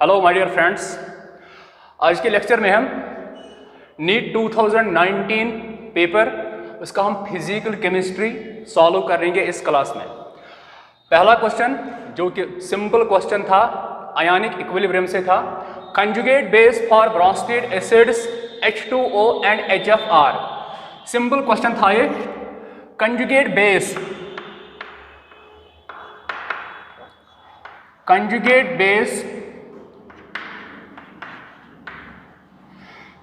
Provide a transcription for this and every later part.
Hello my dear friends, आज के lecture में हम नीट 2019 पेपर उसका हम फिजिकल केमिस्ट्री सॉल्व करेंगे इस क्लास में। पहला क्वेश्चन जो कि सिंपल क्वेश्चन था, आयनिक इक्विलिब्रियम से था। Conjugate base for Bronsted acids H2O and HFR। Simple question था ये। कंजुगेट बेस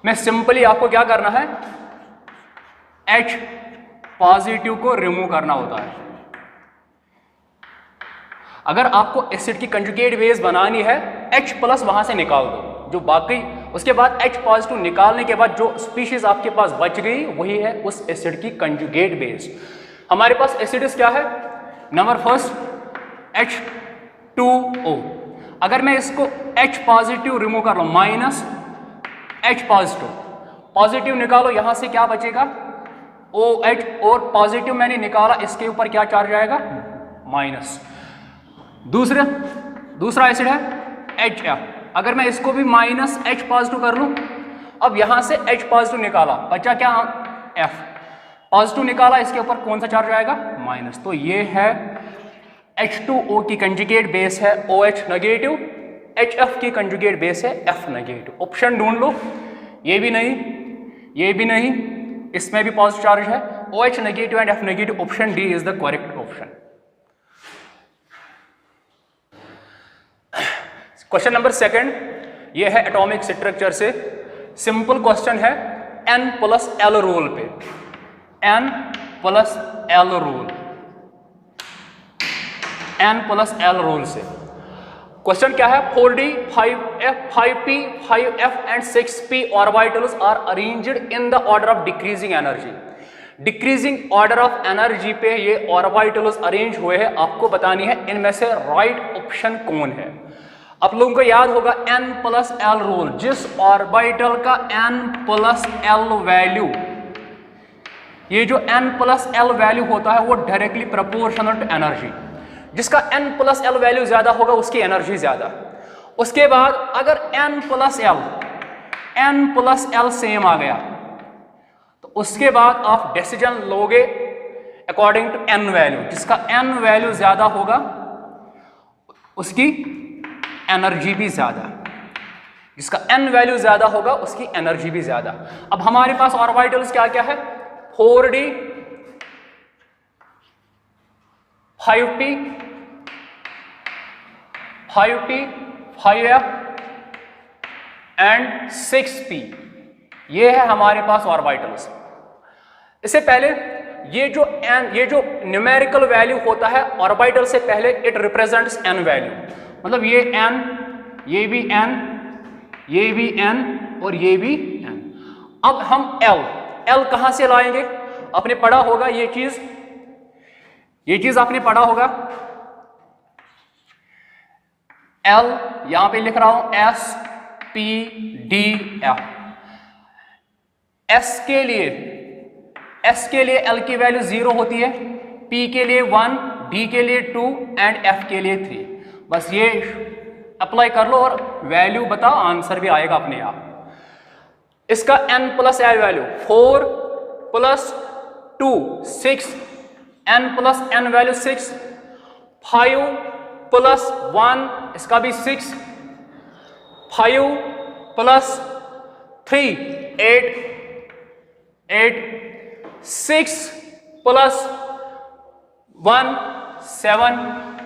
में सिंपली आपको क्या करना है, H पॉजिटिव को रिमूव करना होता है। अगर आपको एसिड की कंजुगेट बेस बनानी है, H प्लस वहां से निकाल दो, जो बाकी उसके बाद H पॉजिटिव निकालने के बाद जो स्पीशीज आपके पास बच गई वही है उस एसिड की कंजुगेट बेस। हमारे पास एसिड्स क्या है, नंबर फर्स्ट H2O। अगर मैं इसको H पॉजिटिव रिमूव कर लूं, माइनस H पॉजिटिव निकालो, यहां से क्या बचेगा OH, और पॉजिटिव मैंने निकाला, इसके ऊपर क्या चार्ज आएगा, माइनस। दूसरा एसिड है HF। अगर मैं इसको भी माइनस H पॉजिटिव कर लूं, अब यहां से H पॉजिटिव निकाला, बचा क्या, F पॉजिटिव निकाला, इसके ऊपर कौन सा चार्ज आएगा, माइनस। तो ये है H2O की कंजुगेट बेस है OH नेगेटिव, HF की कंजुगेट बेस है F नेगेटिव। ऑप्शन ढूंढ लो, ये भी नहीं, इसमें भी पॉजिटिव चार्ज है, OH negative and F negative. Option D is the correct option. Question number second, ये है एटॉमिक स्ट्रक्चर से। सिंपल क्वेश्चन है N प्लस L रूल पे, N प्लस L रूल से क्वेश्चन क्या है, 4d 5f 5p 5f and 6p orbitals are arranged in the order of decreasing energy. Decreasing order of energy पे ये orbitals arrange हुए हैं, आपको बतानी है इनमें से राइट ऑप्शन कौन है। आप लोगों को याद होगा N प्लस L रूल, जिस ऑर्बिटल का N प्लस L वैल्यू, ये जो N प्लस L वैल्यू होता है वो डायरेक्टली प्रोपोर्शनल टू एनर्जी। जिसका N प्लस L वैल्यू ज्यादा होगा उसकी एनर्जी ज्यादा। उसके बाद अगर N प्लस L सेम आ गया तो उसके बाद आप डिसीजन लोगे अकॉर्डिंग टू N वैल्यू। जिसका N वैल्यू ज्यादा होगा उसकी एनर्जी भी ज्यादा, जिसका N वैल्यू ज्यादा होगा उसकी एनर्जी भी ज्यादा। अब हमारे पास ऑर्बिटल्स क्या क्या है, 4d 5p 5f and 6p, ये है हमारे पास ऑर्बिटल्स। इससे पहले ये जो न्यूमेरिकल वैल्यू होता है ऑर्बिटल से पहले, इट रिप्रेजेंट्स n वैल्यू, मतलब ये n, ये भी n, ये भी n और ये भी n। अब हम L कहां से लाएंगे, आपने पढ़ा होगा ये चीज आपने पढ़ा होगा। L यहां पे लिख रहा हूं S P D F। S के लिए L की वैल्यू 0 होती है, P के लिए 1, D के लिए 2 एंड F के लिए 3। बस ये अप्लाई कर लो और वैल्यू बताओ, आंसर भी आएगा अपने आप। इसका N plus L value 4 plus 2 6, N plus N value 6, 5 plus 1 इसका भी 6, 5 प्लस 3 8, 6 प्लस 1 7।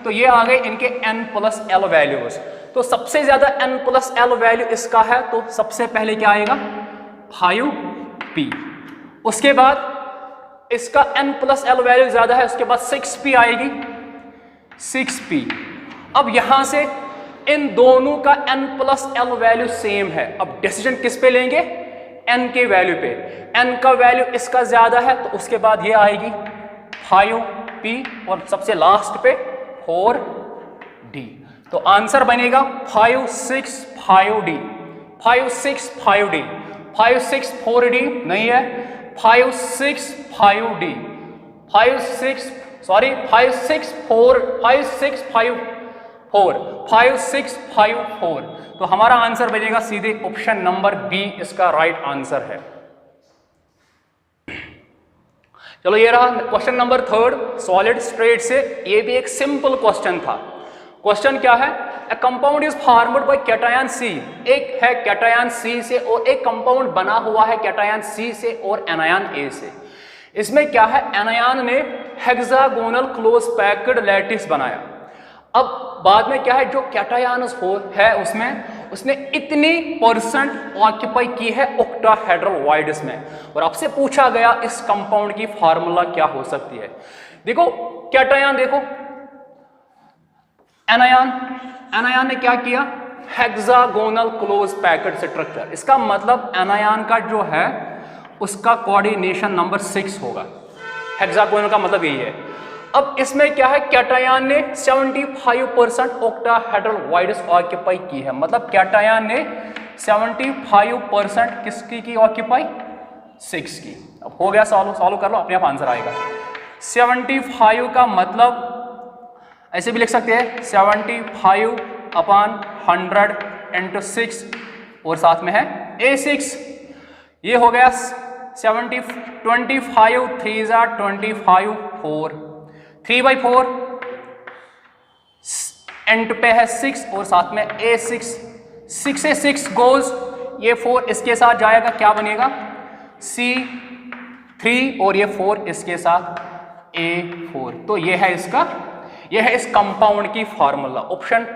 तो ये आ गए इनके N प्लस L वैल्यूज। तो सबसे ज्यादा N प्लस L वैल्यू इसका है, तो सबसे पहले क्या आएगा, 5p। उसके बाद इसका N प्लस L वैल्यू ज्यादा है, उसके बाद 6p आएगी, 6p। अब यहां से इन दोनों का N plus L value same है। अब डिसीजन किस पे लेंगे, N के वैल्यू पे। N का वैल्यू इसका ज्यादा है तो उसके बाद ये आएगी 5p और सबसे लास्ट पे 4d। तो आंसर बनेगा 5 6 5d, 5 6 5d, 5 6 4d नहीं है, 5 6 5d, 5 6 4 5 4, 5 6 5 4, तो हमारा आंसर बनेगा सीधे ऑप्शन नंबर बी इसका राइट आंसर है। चलो ये रहा क्वेश्चन नंबर 3 सॉलिड स्ट्रेट से। ये भी एक सिंपल क्वेश्चन था। क्वेश्चन क्या है? A compound is formed by cation C. एक है कैटायन सी से और एक कंपाउंड बना हुआ है कैटायन सी से और एनायन ए से। इसमें क्या है? एनायन ने हेक्सागोनल क्लोज पैक्ड लैटिस बनाया। अब बाद में क्या है, जो कैटायन है उसने इतनी परसेंट ऑक्यूपाई की है ऑक्टाहेड्रल वॉइड्स में, और आपसे पूछा गया इस कंपाउंड की फार्मूला क्या हो सकती है। देखो कैटायन, देखो एनायन ने क्या किया? Hexagonal close packed structure. इसका मतलब एनायन का जो है उसका कोऑर्डिनेशन नंबर 6 होगा। हेक्सागोनल का मतलब यही है। अब इसमें क्या है, कैटायन ने 75% ऑक्टाहेड्रल वॉइड्स ऑक्यूपाई की है। मतलब कैटायन ने 75% किसकी की ऑक्यूपाई? 6 की। अब हो गया, सॉल्व कर लो, अपने आप आंसर आएगा। 75 का मतलब ऐसे भी लिख सकते हैं 75/100 × 6 और साथ में है A6। ये हो गया 25 3 25 4 3/4 एंड पे है 6 और साथ में A6। 6 से 6 गोज, ये 4 इसके साथ जाएगा, क्या बनेगा? C3 और ये 4 इसके साथ A4। तो ये है इस कंपाउंड की formula. Option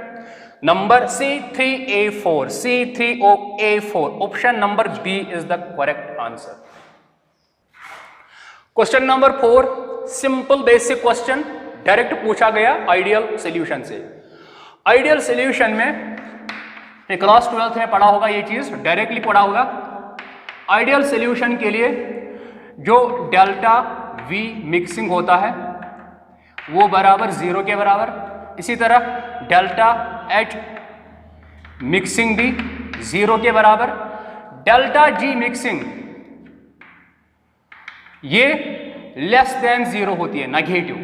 number C3A4, C3A4, option number B is the correct answer. Question number 4 simple basic question, direct पूछा गया आइडियल सॉल्यूशन से। आइडियल सॉल्यूशन में क्लास 12th में पढ़ा होगा, ये चीज डायरेक्टली पढ़ा होगा। आइडियल सॉल्यूशन के लिए जो डेल्टा V मिक्सिंग होता है वो बराबर 0 के बराबर, इसी तरह डेल्टा H मिक्सिंग भी 0 के बराबर, डेल्टा G मिक्सिंग ये लेस देन 0 होती है, नेगेटिव,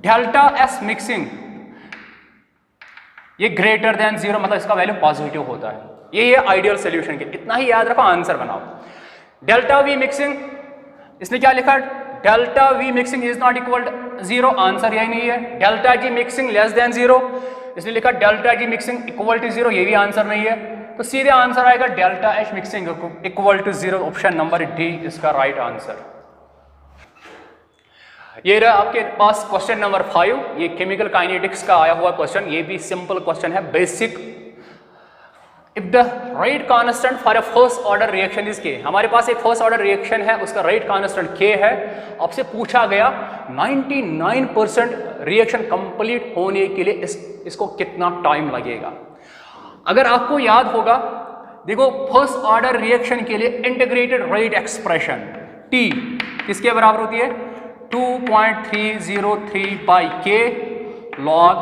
डेल्टा S मिक्सिंग ये ग्रेटर देन 0, मतलब इसका वैल्यू पॉजिटिव होता है। ये आइडियल सॉल्यूशन के, इतना ही याद रखो, आंसर बनाओ। डेल्टा V मिक्सिंग, इसने क्या लिखा? Delta V mixing is not equal 0, answer यही नहीं है। Delta G mixing less than 0, इसने लिखा delta G mixing equal to 0, ये भी आंसर नहीं है। तो सीधे आंसर आएगा delta H mixing equal to 0, option number D इसका राइट आंसर। ये रहा आपके पास क्वेश्चन नंबर 5, ये केमिकल काइनेटिक्स का आया हुआ क्वेश्चन। ये भी सिंपल क्वेश्चन है, basic. If the rate constant for a first order reaction is के, हमारे पास एक फर्स्ट ऑर्डर रिएक्शन है, उसका रेट कांस्टेंट के है। आपसे पूछा गया 99% रिएक्शन कंप्लीट होने के लिए इसको कितना टाइम लगेगा। अगर आपको याद होगा, देखो फर्स्ट ऑर्डर रिएक्शन के लिए इंटीग्रेटेड रेट एक्सप्रेशन T किसके बराबर होती है? 2.303/K log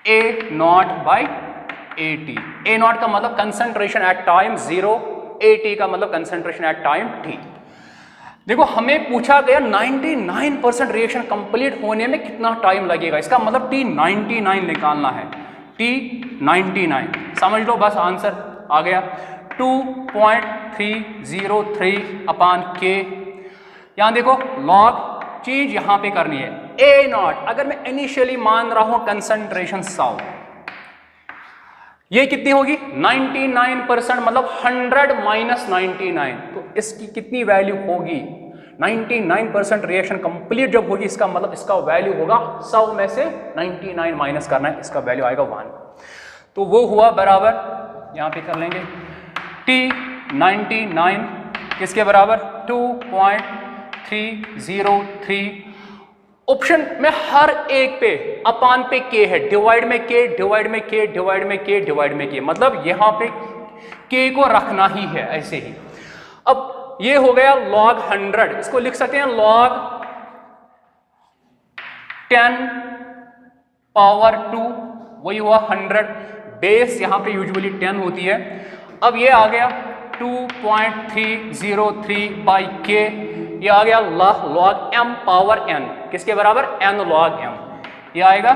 A0/AT। A0 का मतलब कंसंट्रेशन एट टाइम 0, AT का मतलब कंसंट्रेशन एट टाइम T। देखो हमें पूछा गया 99% रिएक्शन कंप्लीट होने में कितना टाइम लगेगा, इसका मतलब T99 निकालना है। T99 समझ लो, बस आंसर आ गया 2.303/K। यहां देखो लॉग चीज यहां पे करनी है A0। अगर मैं इनिशियली मान रहा हूं कंसंट्रेशन 100, ये कितनी होगी? 99%, मतलब 100 - 99, तो इसकी कितनी वैल्यू होगी? 99% रिएक्शन कंप्लीट जब होगी, इसका मतलब इसका वैल्यू होगा 100 में से 99 माइनस करना है, इसका वैल्यू आएगा 1। तो वो हुआ बराबर, यहां पे कर लेंगे T99 किसके बराबर? 2.303। ऑप्शन में हर एक पे अपान पे K है, डिवाइड में K, डिवाइड में K, डिवाइड में K, डिवाइड में K, मतलब यहां पे K को रखना ही है ऐसे ही। अब ये हो गया log 100, इसको लिख सकते हैं log 10⁻², वही हुआ 100। बेस यहां पे यूजुअली 10 होती है। अब ये आ गया 2.303/K, ये आ गया log m पावर n, किसके बराबर? n log m, ये आएगा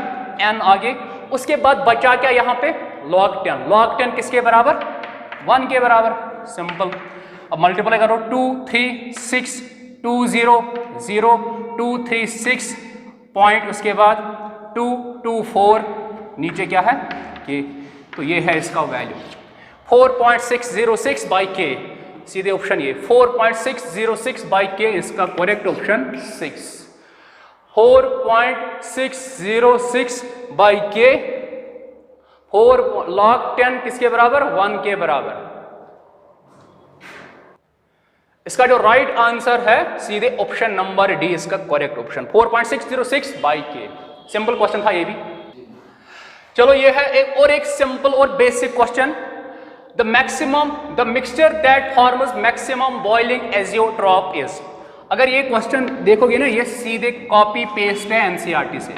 n आगे उसके बाद बचा क्या यहाँ पे log 10, log 10 किसके बराबर 1 के बराबर, सिंपल। अब मल्टीप्लाई करो 2 3 6 2 0 0 2 3 6 पॉइंट, उसके बाद 2 2 4 नीचे क्या है k, तो ये है इसका वैल्यू 4.606 बाई के, सीधे ऑप्शन ये 4.606 बाई के इसका करेक्ट ऑप्शन 6, 4.606 बाई के, 4 log 10 किसके बराबर 1 के बराबर। इसका जो राइट आंसर है सीधे ऑप्शन नंबर डी इसका करेक्ट ऑप्शन 4.606 बाई के। सिंपल क्वेश्चन था ये भी। चलो ये है एक सिंपल और basic question, the mixture that forms maximum boiling azeotrope is. अगर ये क्वेश्चन देखोगे ना, ये सीधे कॉपी पेस्ट है एनसीईआरटी से,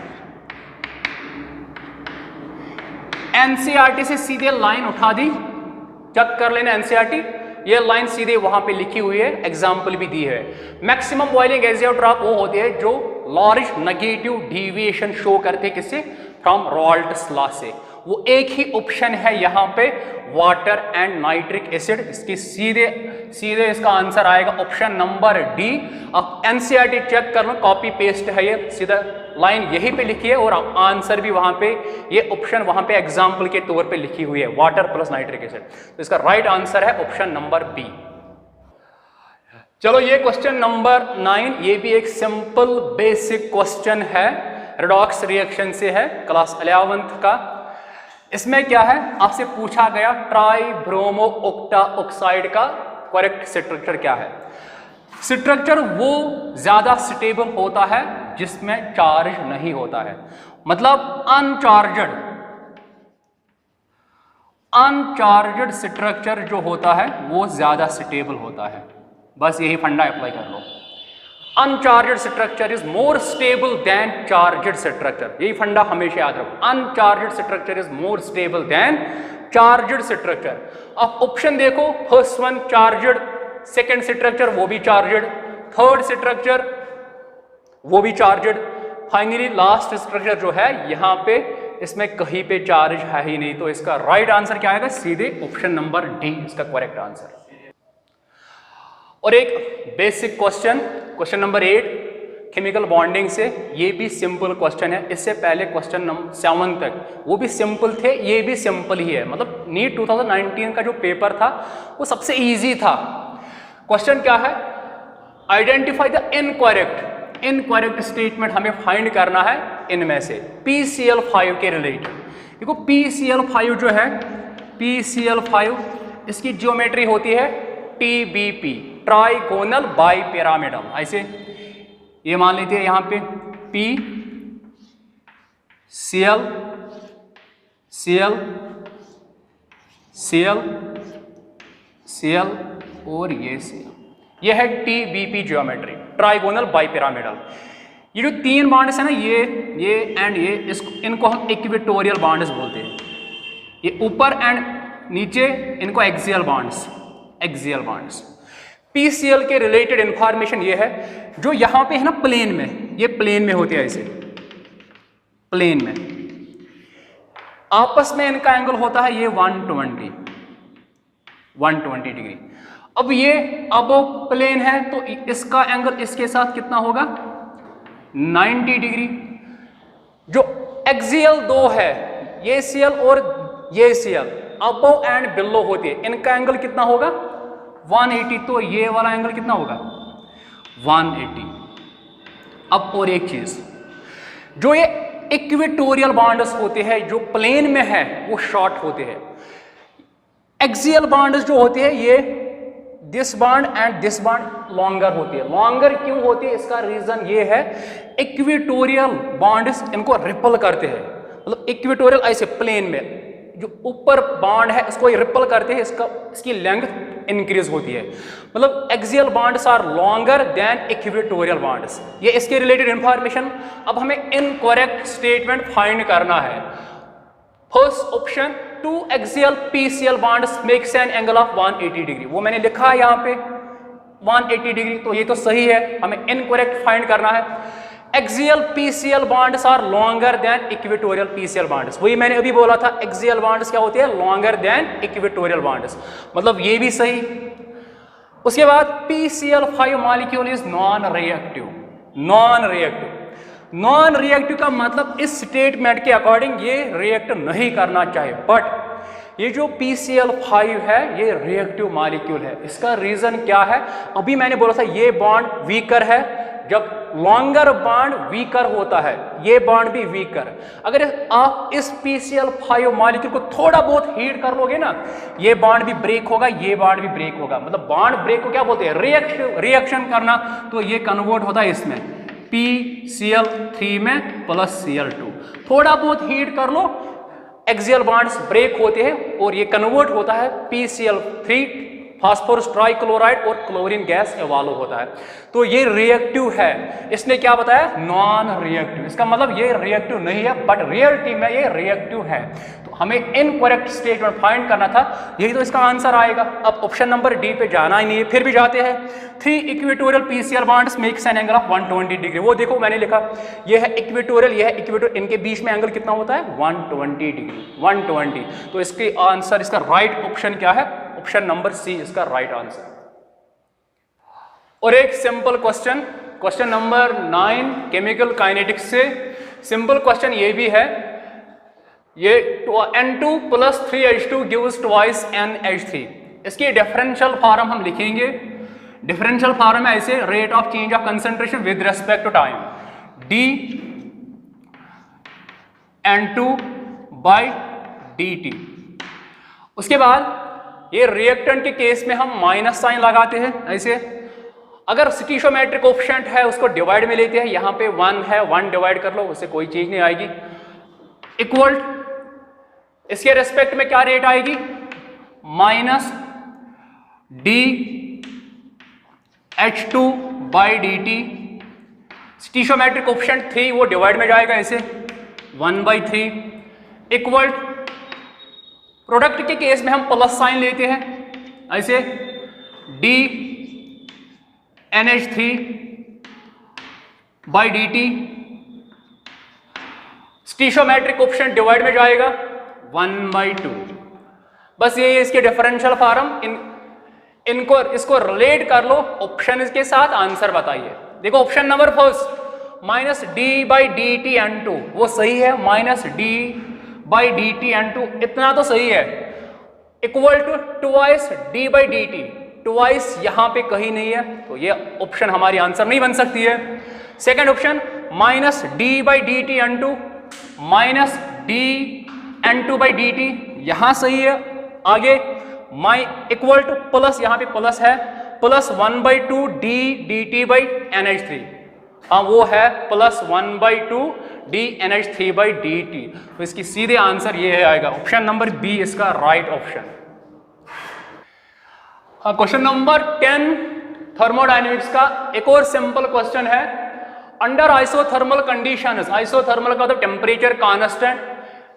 एनसीईआरटी से सीधे लाइन उठा दी, चेक कर लेना एनसीईआरटी, ये लाइन सीधे वहां पे लिखी हुई है, एग्जाम्पल भी दी है। मैक्सिमम बॉइलिंग एजियोट्रॉप वो होते हैं जो लार्ज नेगेटिव डेविएशन शो करते किससे, फ्रॉम रॉल्ट्स लॉ से। वो एक ही ऑप्शन है यहाँ पे वाटर एंड नाइट्रिक एसिड, इसकी सीधे इसका आंसर आएगा ऑप्शन नंबर डी। अब एनसीईआरटी चेक कर लो, कॉपी पेस्ट है ये, सीधा लाइन यहीं पे लिखी है और आंसर भी वहां पे, ये ऑप्शन वहां पे एग्जाम्पल के तौर पे लिखी हुई है, वाटर प्लस नाइट्रिक एसिड। तो इसका राइट आंसर है ऑप्शन नंबर बी। चलो ये क्वेश्चन नंबर 9, ये भी एक सिंपल बेसिक क्वेश्चन है, रेडॉक्स रिएक्शन से है, क्लास 11th का। इसमें क्या है, आपसे पूछा गया ट्राइब्रोमो ऑक्टा ऑक्साइड का करेक्ट स्ट्रक्चर क्या है। स्ट्रक्चर वो ज्यादा स्टेबल होता है जिसमें चार्ज नहीं होता है, मतलब अनचार्जड स्ट्रक्चर जो होता है वो ज्यादा स्टेबल होता है। बस यही फंडा अप्लाई कर लो, uncharged structure is more stable than charged structure, यही फंडा हमेशा याद रखो, uncharged structure is more stable than charged structure. अब ऑप्शन देखो, first one charged, second structure वो भी चार्जड, थर्ड स्ट्रक्चर वो भी चार्जड, फाइनली लास्ट स्ट्रक्चर जो है यहाँ पे इसमें कहीं पे चार्ज है ही नहीं। तो इसका राइट आंसर क्या आएगा, सीधे ऑप्शन नंबर डी इसका करेक्ट आंसर। और एक basic question, question number 8 chemical bonding से, ये भी सिंपल क्वेश्चन है। इससे पहले क्वेश्चन नंबर 7 तक वो भी सिंपल थे, ये भी सिंपल ही है, मतलब नीट 2019 का जो पेपर था वो सबसे इजी था। क्वेश्चन क्या है, आइडेंटिफाई द इनकरेक्ट स्टेटमेंट हमें फाइंड करना है इनमें से PCl5 के रिलेटेड। देखो PCl5 जो है, PCl5 इसकी ज्योमेट्री होती है TBP, ट्राइगोनल बाइपिरामिडल। ऐसे ये मान लेते हैं यहाँ पे PCl और ये Cl, ये है TBP ज्योमेट्री, ट्राइगोनल बाइपिरामिडल। ये जो 3 बॉन्ड्स है ना, ये एंड ये, इनको हम इक्वेटोरियल बॉन्ड्स बोलते हैं। ये ऊपर एंड नीचे इनको एक्सियल बॉन्ड्स। PCl के रिलेटेड इंफॉर्मेशन ये है, जो यहाँ पे है ना प्लेन में, ये प्लेन में होते हैं, ऐसे प्लेन में आपस में इनका एंगल होता है ये 120 डिग्री। अब ये प्लेन है तो इसका एंगल इसके साथ कितना होगा, 90 डिग्री। जो एक्सियल 2 है, ये Cl और ये Cl अबव एंड बिलो होती है, इनका एंगल कितना होगा 180, तो ये वाला एंगल कितना होगा 180। अब और एक चीज, जो ये इक्वेटोरियल बॉन्ड्स होते हैं जो प्लेन में है वो शॉर्ट होते हैं। एक्सियल बॉन्ड्स जो होते हैं ये this bond and this bond longer होती है। लॉन्गर क्यों होती है, इसका रीजन ये है, इक्वेटोरियल बॉन्ड्स इनको रिपल करते हैं, मतलब इक्वेटोरियल ऐसे प्लेन में जो ऊपर बॉन्ड है इसको रिपल करते हैं, इसकी लेंथ इंक्रीज होती है। मतलब axial bonds are longer than equatorial bonds. ये इसके रिलेटेड इंफॉर्मेशन। अब हमें इनकरेक्ट स्टेटमेंट फाइंड करना है। First option, 2 axial PCl bonds makes an angle of 180 degree, वो मैंने लिखा है यहाँ पे 180 डिग्री, तो ये तो सही है। हमें इनकरेक्ट फाइंड करना है। Axial PCl bonds are longer than equatorial PCl bonds. वही मैंने अभी बोला था, एक्सियल बॉन्ड्स क्या होती है, लॉन्गर देन इक्वेटोरियल बॉन्ड्स, मतलब ये भी सही। उसके बाद PCl5 molecule is non reactive. Non reactive, non reactive का मतलब इस स्टेटमेंट के अकॉर्डिंग ये रिएक्ट नहीं करना चाहिए, बट ये जो PCl5 है ये रिएक्टिव मॉलिक्यूल है। इसका रीजन क्या है, अभी मैंने बोला था ये बॉन्ड वीकर है, जब लॉन्गर बॉन्ड वीकर होता है ये बॉन्ड भी वीकर। अगर आप इस PCl5 मॉलिक्यूल को थोड़ा बहुत हीट कर लोगे ना, ये बॉन्ड भी ब्रेक होगा, ये बॉन्ड भी ब्रेक होगा। मतलब बॉन्ड ब्रेक को क्या बोलते हैं, रिएक्शन करना। तो ये कन्वर्ट होता है इसमें PCl3 में प्लस Cl2। थोड़ा बहुत हीट कर लो, एक्सियल बॉन्ड्स ब्रेक होते हैं और ये कन्वर्ट होता है PCl3 फास्फोरस ट्राइक्लोराइड और क्लोरीन गैस एवॉल्व होता है। तो ये रिएक्टिव है। इसने क्या बताया, नॉन रिएक्टिव। इसका मतलब ये रिएक्टिव नहीं है, बट रियलिटी में ये रिएक्टिव है। तो हमें इनकरेक्ट स्टेटमेंट फाइंड करना था, यही तो इसका आंसर आएगा। अब ऑप्शन नंबर डी पे जाना ही नहीं है, फिर भी जाते हैं। 3 equatorial PCl bonds makes an angle of 120 degree. वो देखो मैंने लिखा, ये है इक्वेटोरियल, ये है इक्वेटोरियल, इनके बीच में एंगल कितना होता है, 120 डिग्री, 120। तो इसके आंसर, इसका राइट ऑप्शन क्या है, ऑप्शन नंबर सी इसका राइट आंसर। और एक simple question, question number 9 chemical kinetics से सिंपल क्वेश्चन ये भी है, ये N2 + 3H2 gives twice NH3। इसकी डिफरेंशियल फॉर्म हम लिखेंगे। डिफरेंशियल फॉर्म है ऐसे, rate of change of concentration with respect to time, d N2/dt। उसके बाद ये रिएक्टेंट के केस में हम माइनस साइन लगाते हैं ऐसे। अगर स्टीशियोमेट्रिक कोएफिशिएंट है उसको डिवाइड में लेते हैं, यहाँ पे 1 है, 1 डिवाइड कर लो, उससे कोई चीज नहीं आएगी। इक्वल इसके रेस्पेक्ट में क्या रेट आएगी, -dH2/dt। स्टीशियोमेट्रिक कोएफिशिएंट 3 वो डिवाइड में जाएगा ऐसे, 1/3 इक्वल। प्रोडक्ट के केस में हम प्लस साइन लेते हैं ऐसे, dNH3/dt। स्टीशियोमेट्रिक कोएफिशिएंट डिवाइड में जाएगा 1/2। बस ये इसके डिफरेंशियल फॉर्म। इनको इसको रिलेट कर लो ऑप्शन के साथ, आंसर बताइए। देखो option number first -d/dt N2 वो सही है, -d/dt N2 इतना तो सही है, equal to twice d/dt। Twice यहां पे कहीं नहीं है, तो ये ऑप्शन हमारी आंसर नहीं बन सकती है। Second option -d/dt N2 -d/N2/dt यहां सही है। आगे इक्वल टू प्लस, यहां पे प्लस है, प्लस 1/2 d/dt/NH3। हाँ वो है +1/2 dNH3/dt। तो इसकी सीधे आंसर ये आएगा, ऑप्शन नंबर बी इसका right option. Question number 10 thermodynamics का एक और सिंपल क्वेश्चन है। अंडर आइसोथर्मल कंडीशंस, आइसोथर्मल का मतलब टेम्परेचर कांस्टेंट,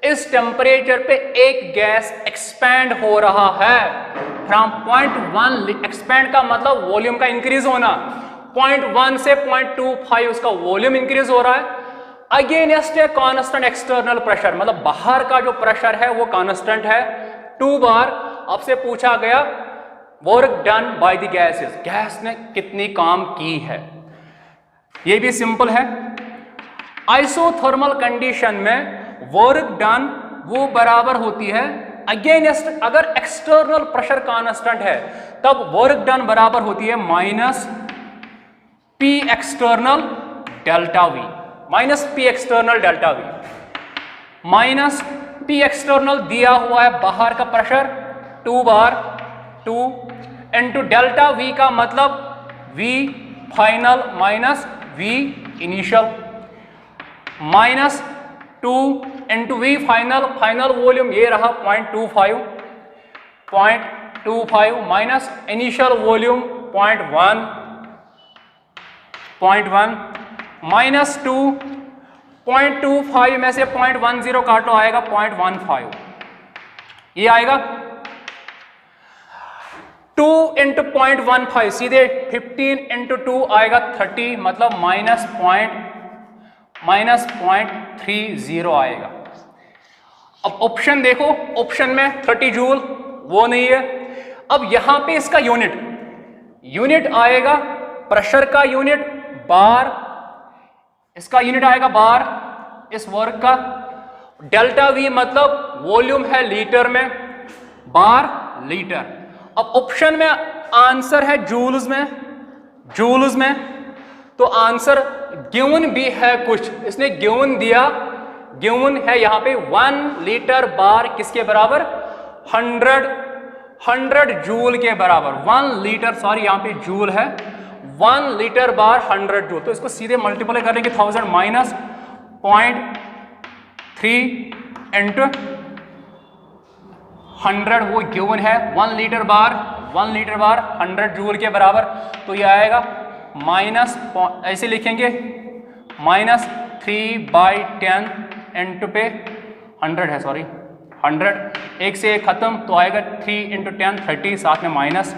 इस टेम्परेचर पे एक गैस एक्सपैंड हो रहा है फ्रॉम 0.1, एक्सपैंड का मतलब वॉल्यूम का इंक्रीज होना, 0.1 से 0.25 उसका वॉल्यूम इंक्रीज हो रहा है against a constant external pressure, मतलब बाहर का जो प्रेशर है वो कांस्टेंट है 2 बार। आपसे पूछा गया work done by the gases, gas ने कितनी काम की है। ये भी सिंपल है। आइसोथर्मल कंडीशन में वर्क डन वो बराबर होती है अगेंस्ट, अगर एक्सटर्नल प्रेशर कांस्टेंट है तब वर्क डन बराबर होती है -P external delta V, -P external delta V। -P external दिया हुआ है बाहर का प्रेशर 2 बार, 2 इंटू डेल्टा V का मतलब V final -V initial, -2 into V final, final volume ये रहा 0.25 माइनस इनिशियल वॉल्यूम 0.1 -2 0.25 में से 0.10 काटो आएगा 0.15, ये आएगा 2 इंटू 0.15 सीधे 15 इंटू 2 आएगा 30, मतलब माइनस 0.30 आएगा। अब ऑप्शन देखो, ऑप्शन में 30 जूल वो नहीं है। अब यहां पे इसका यूनिट आएगा, प्रेशर का यूनिट बार, इसका यूनिट आएगा बार, इस वर्क का। डेल्टा वी मतलब वॉल्यूम है लीटर में, बार लीटर। अब ऑप्शन में आंसर है जूल्स में, तो आंसर गिवन भी है कुछ, इसने गिवन दिया, गिवन है यहां पे 1 लीटर बार किसके बराबर, 100 जूल के बराबर। 1 लीटर, सॉरी यहां पे जूल है, 1 लीटर बार 100 जूल। तो इसको सीधे मल्टीप्लाई करेंगे 1000 माइनस 0.3 इंटू 100, वो गिवन है 1 लीटर बार 100 जूल के बराबर। तो ये आएगा माइनस, ऐसे लिखेंगे माइनस 3/10 इंटू पे 100 है, सॉरी 100, एक से एक खत्म, तो आएगा 3 इंटू 10 30, साथ में माइनस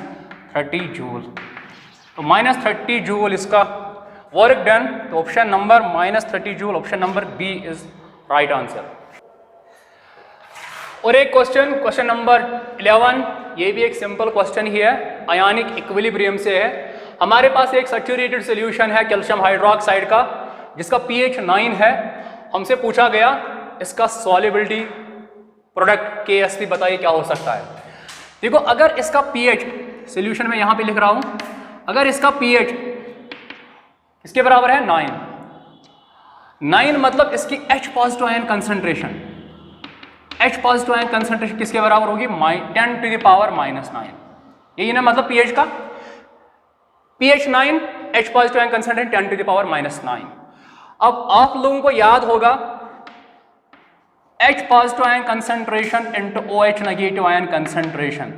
30 जूल। तो माइनस 30 जूल इसका वर्क डन। तो option number minus 30 joule, option number B is right answer. और एक क्वेश्चन नंबर 11, ये भी एक सिंपल क्वेश्चन ही है, आयनिक इक्विलिब्रियम से है। हमारे पास एक सैचुरेटेड सॉल्यूशन है कैल्शियम हाइड्रोक्साइड का, जिसका pH 9 है। हमसे पूछा गया इसका सॉल्युबिलिटी प्रोडक्ट KSP बताइए क्या हो सकता है। देखो अगर इसका pH, सॉल्यूशन में यहां पे लिख रहा हूं, अगर इसका pH इसके बराबर है 9 मतलब इसकी H positive ion concentration, H positive ion concentration किसके बराबर होगी, 10 टू द पावर -9। यही ना मतलब pH का, pH 9, H positive ion concentration 10 to the power -9। अब आप लोगों को याद होगा H positive ion concentration into OH negative ion concentration,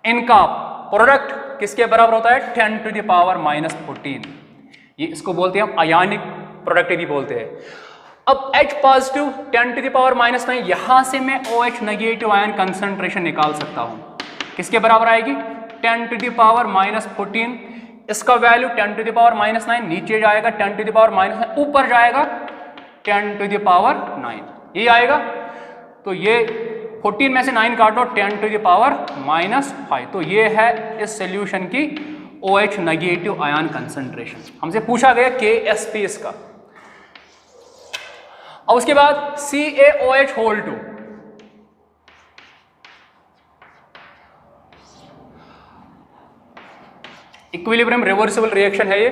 इनका प्रोडक्ट किसके बराबर होता है, 10 टू द पावर -14। ये इसको बोलते हैं हम आयनिक प्रोडक्ट भी बोलते हैं। अब H positive 10 to the power -9, यहां से मैं OH नेगेटिव आयन कंसंट्रेशन निकाल सकता हूं, किसके बराबर आएगी, 10 टू द पावर -14। इसका वैल्यू 10 टू द पावर -9, नीचे जाएगा 10 टू द पावर -9, ऊपर जाएगा 10 टू द पावर 9, ये आएगा। तो ये 14 में से 9 काटो, 10 टू द पावर -5। तो ये है इस सॉल्यूशन की OH नेगेटिव आयन कंसंट्रेशन। हमसे पूछा गया KSP इसका। और उसके बाद CaOH whole 2, equilibrium reversible reaction है ये।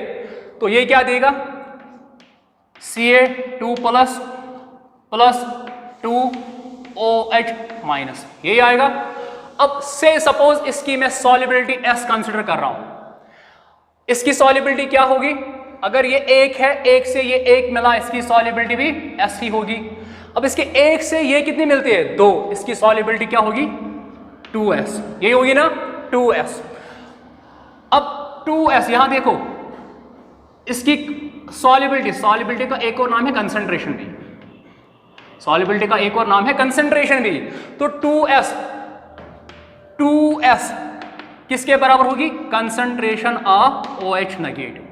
तो ये क्या देगा, Ca2 प्लस 2OH माइनस, यही आएगा। अब से सपोज इसकी मैं सॉल्युबिलिटी S कंसिडर कर रहा हूं, इसकी सॉल्युबिलिटी क्या होगी, अगर ये 1 है, 1 से ये 1 मिला, इसकी सॉल्युबिलिटी भी S ही होगी। अब इसके 1 से ये कितनी मिलती है, 2, इसकी सॉल्युबिलिटी क्या होगी, 2S, यही होगी ना 2S। अब 2S यहां देखो, इसकी सॉल्युबिलिटी का एक और नाम है कंसंट्रेशन भी, सॉल्युबिलिटी का एक और नाम है कंसंट्रेशन भी। तो 2S किसके बराबर होगी, concentration of OH negative,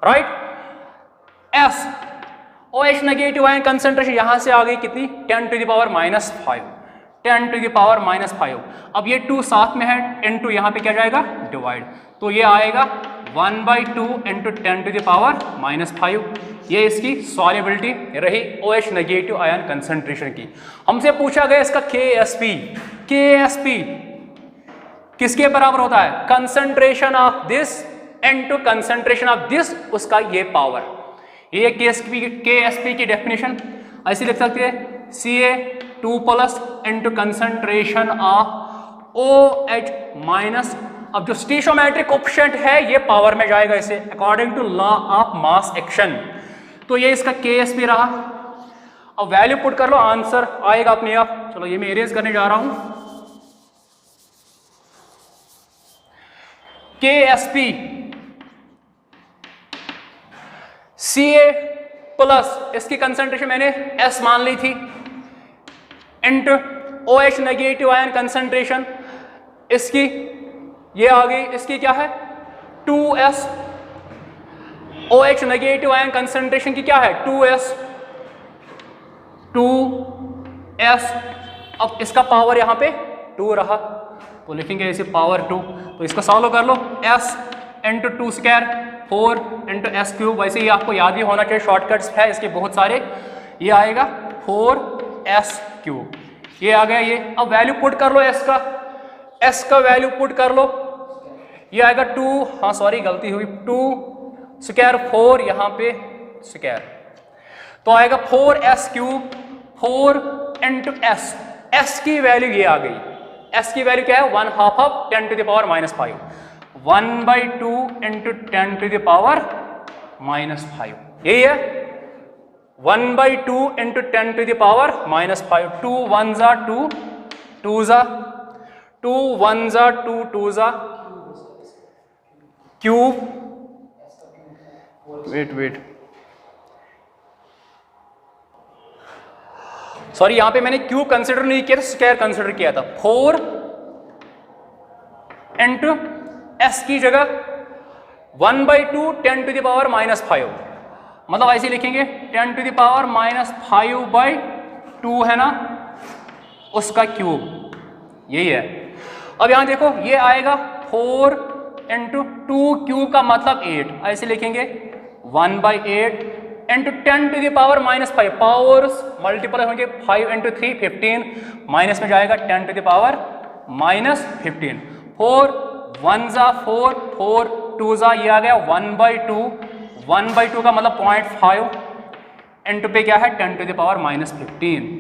right. S OH negative ion concentration यहां से आ गई कितनी, 10 to the power -5, 10 to the power -5। अब ये 2 साथ में है, इनटू यहां पे क्या जाएगा, डिवाइड, तो ये आएगा 1/2 इंटू 10 टू द पावर -5। ये इसकी सॉल्युबिलिटी रही OH नेगेटिव आयन कंसंट्रेशन की। हमसे पूछा गया इसका KSP किसके बराबर होता है, concentration of this into concentration of this, उसका ये पावर। ये KSP की डेफिनेशन ऐसे लिख सकते हैं, Ca2 plus into concentration of OH minus. अब जो स्टीशियोमेट्रिक कोएफिशिएंट है ये पावर में जाएगा इसे, according to law of mass action. तो ये इसका KSP रहा। अब वैल्यू पुट कर लो, आंसर आएगा अपने आप। चलो ये मैं इरेज करने जा रहा हूं। KSP Ca प्लस इसकी कंसंट्रेशन मैंने S मान ली थी, into OH negative ion concentration इसकी ये आ गई, इसकी क्या है 2S। OH negative ion concentration की क्या है 2S, 2s, अब इसका पावर यहाँ पे 2 रहा तो लिखेंगे ऐसे पावर 2, तो इसको सॉल्व कर लो, s into 2 square 4 into S cube, वैसे ये आपको याद भी होना चाहिए, शॉर्टकट्स है इसके बहुत सारे, ये आएगा 4s क्यूब, ये आ गया ये। अब वैल्यू पुट कर लो s का वैल्यू पुट कर लो, ये आएगा 2, हाँ सॉरी गलती हुई, 2 स्क्वायर 4 यहाँ पे स्क्वायर, तो आएगा 4s क्यूब 4 इंटू s की वैल्यू ये आ गई, s की वैल्यू क्या है 1/2 of 10 to the power -5, 1/2 into 10 to the power -5, यही है 1/2 इंटू 10 टू द पावर -5, 2 1 जा 2, 2 जा 2, 1 जा 2, 2 जा क्यूब, वेट सॉरी यहां पे मैंने क्यूब कंसिडर नहीं किया था, स्क्वायर कंसिडर किया था, 4 इंटू s की जगह 1/2 10 टू द पावर -5, मतलब ऐसे लिखेंगे 10 टू द पावर -5/2 है ना, उसका क्यूब, यही है। अब यहां देखो ये आएगा 4 इंटू 2 क्यूब का मतलब 8, ऐसे लिखेंगे 1/8 into 10 to the power -5, powers multiple होंगे, 5 इंटू 3 15, माइनस में जाएगा 10 टू द पावर -15, 4 1 जा 4, 4 2 जा, ये आ गया 1/2, 1/2 का मतलब 0.5 इंटू पे क्या है 10 to the power -15,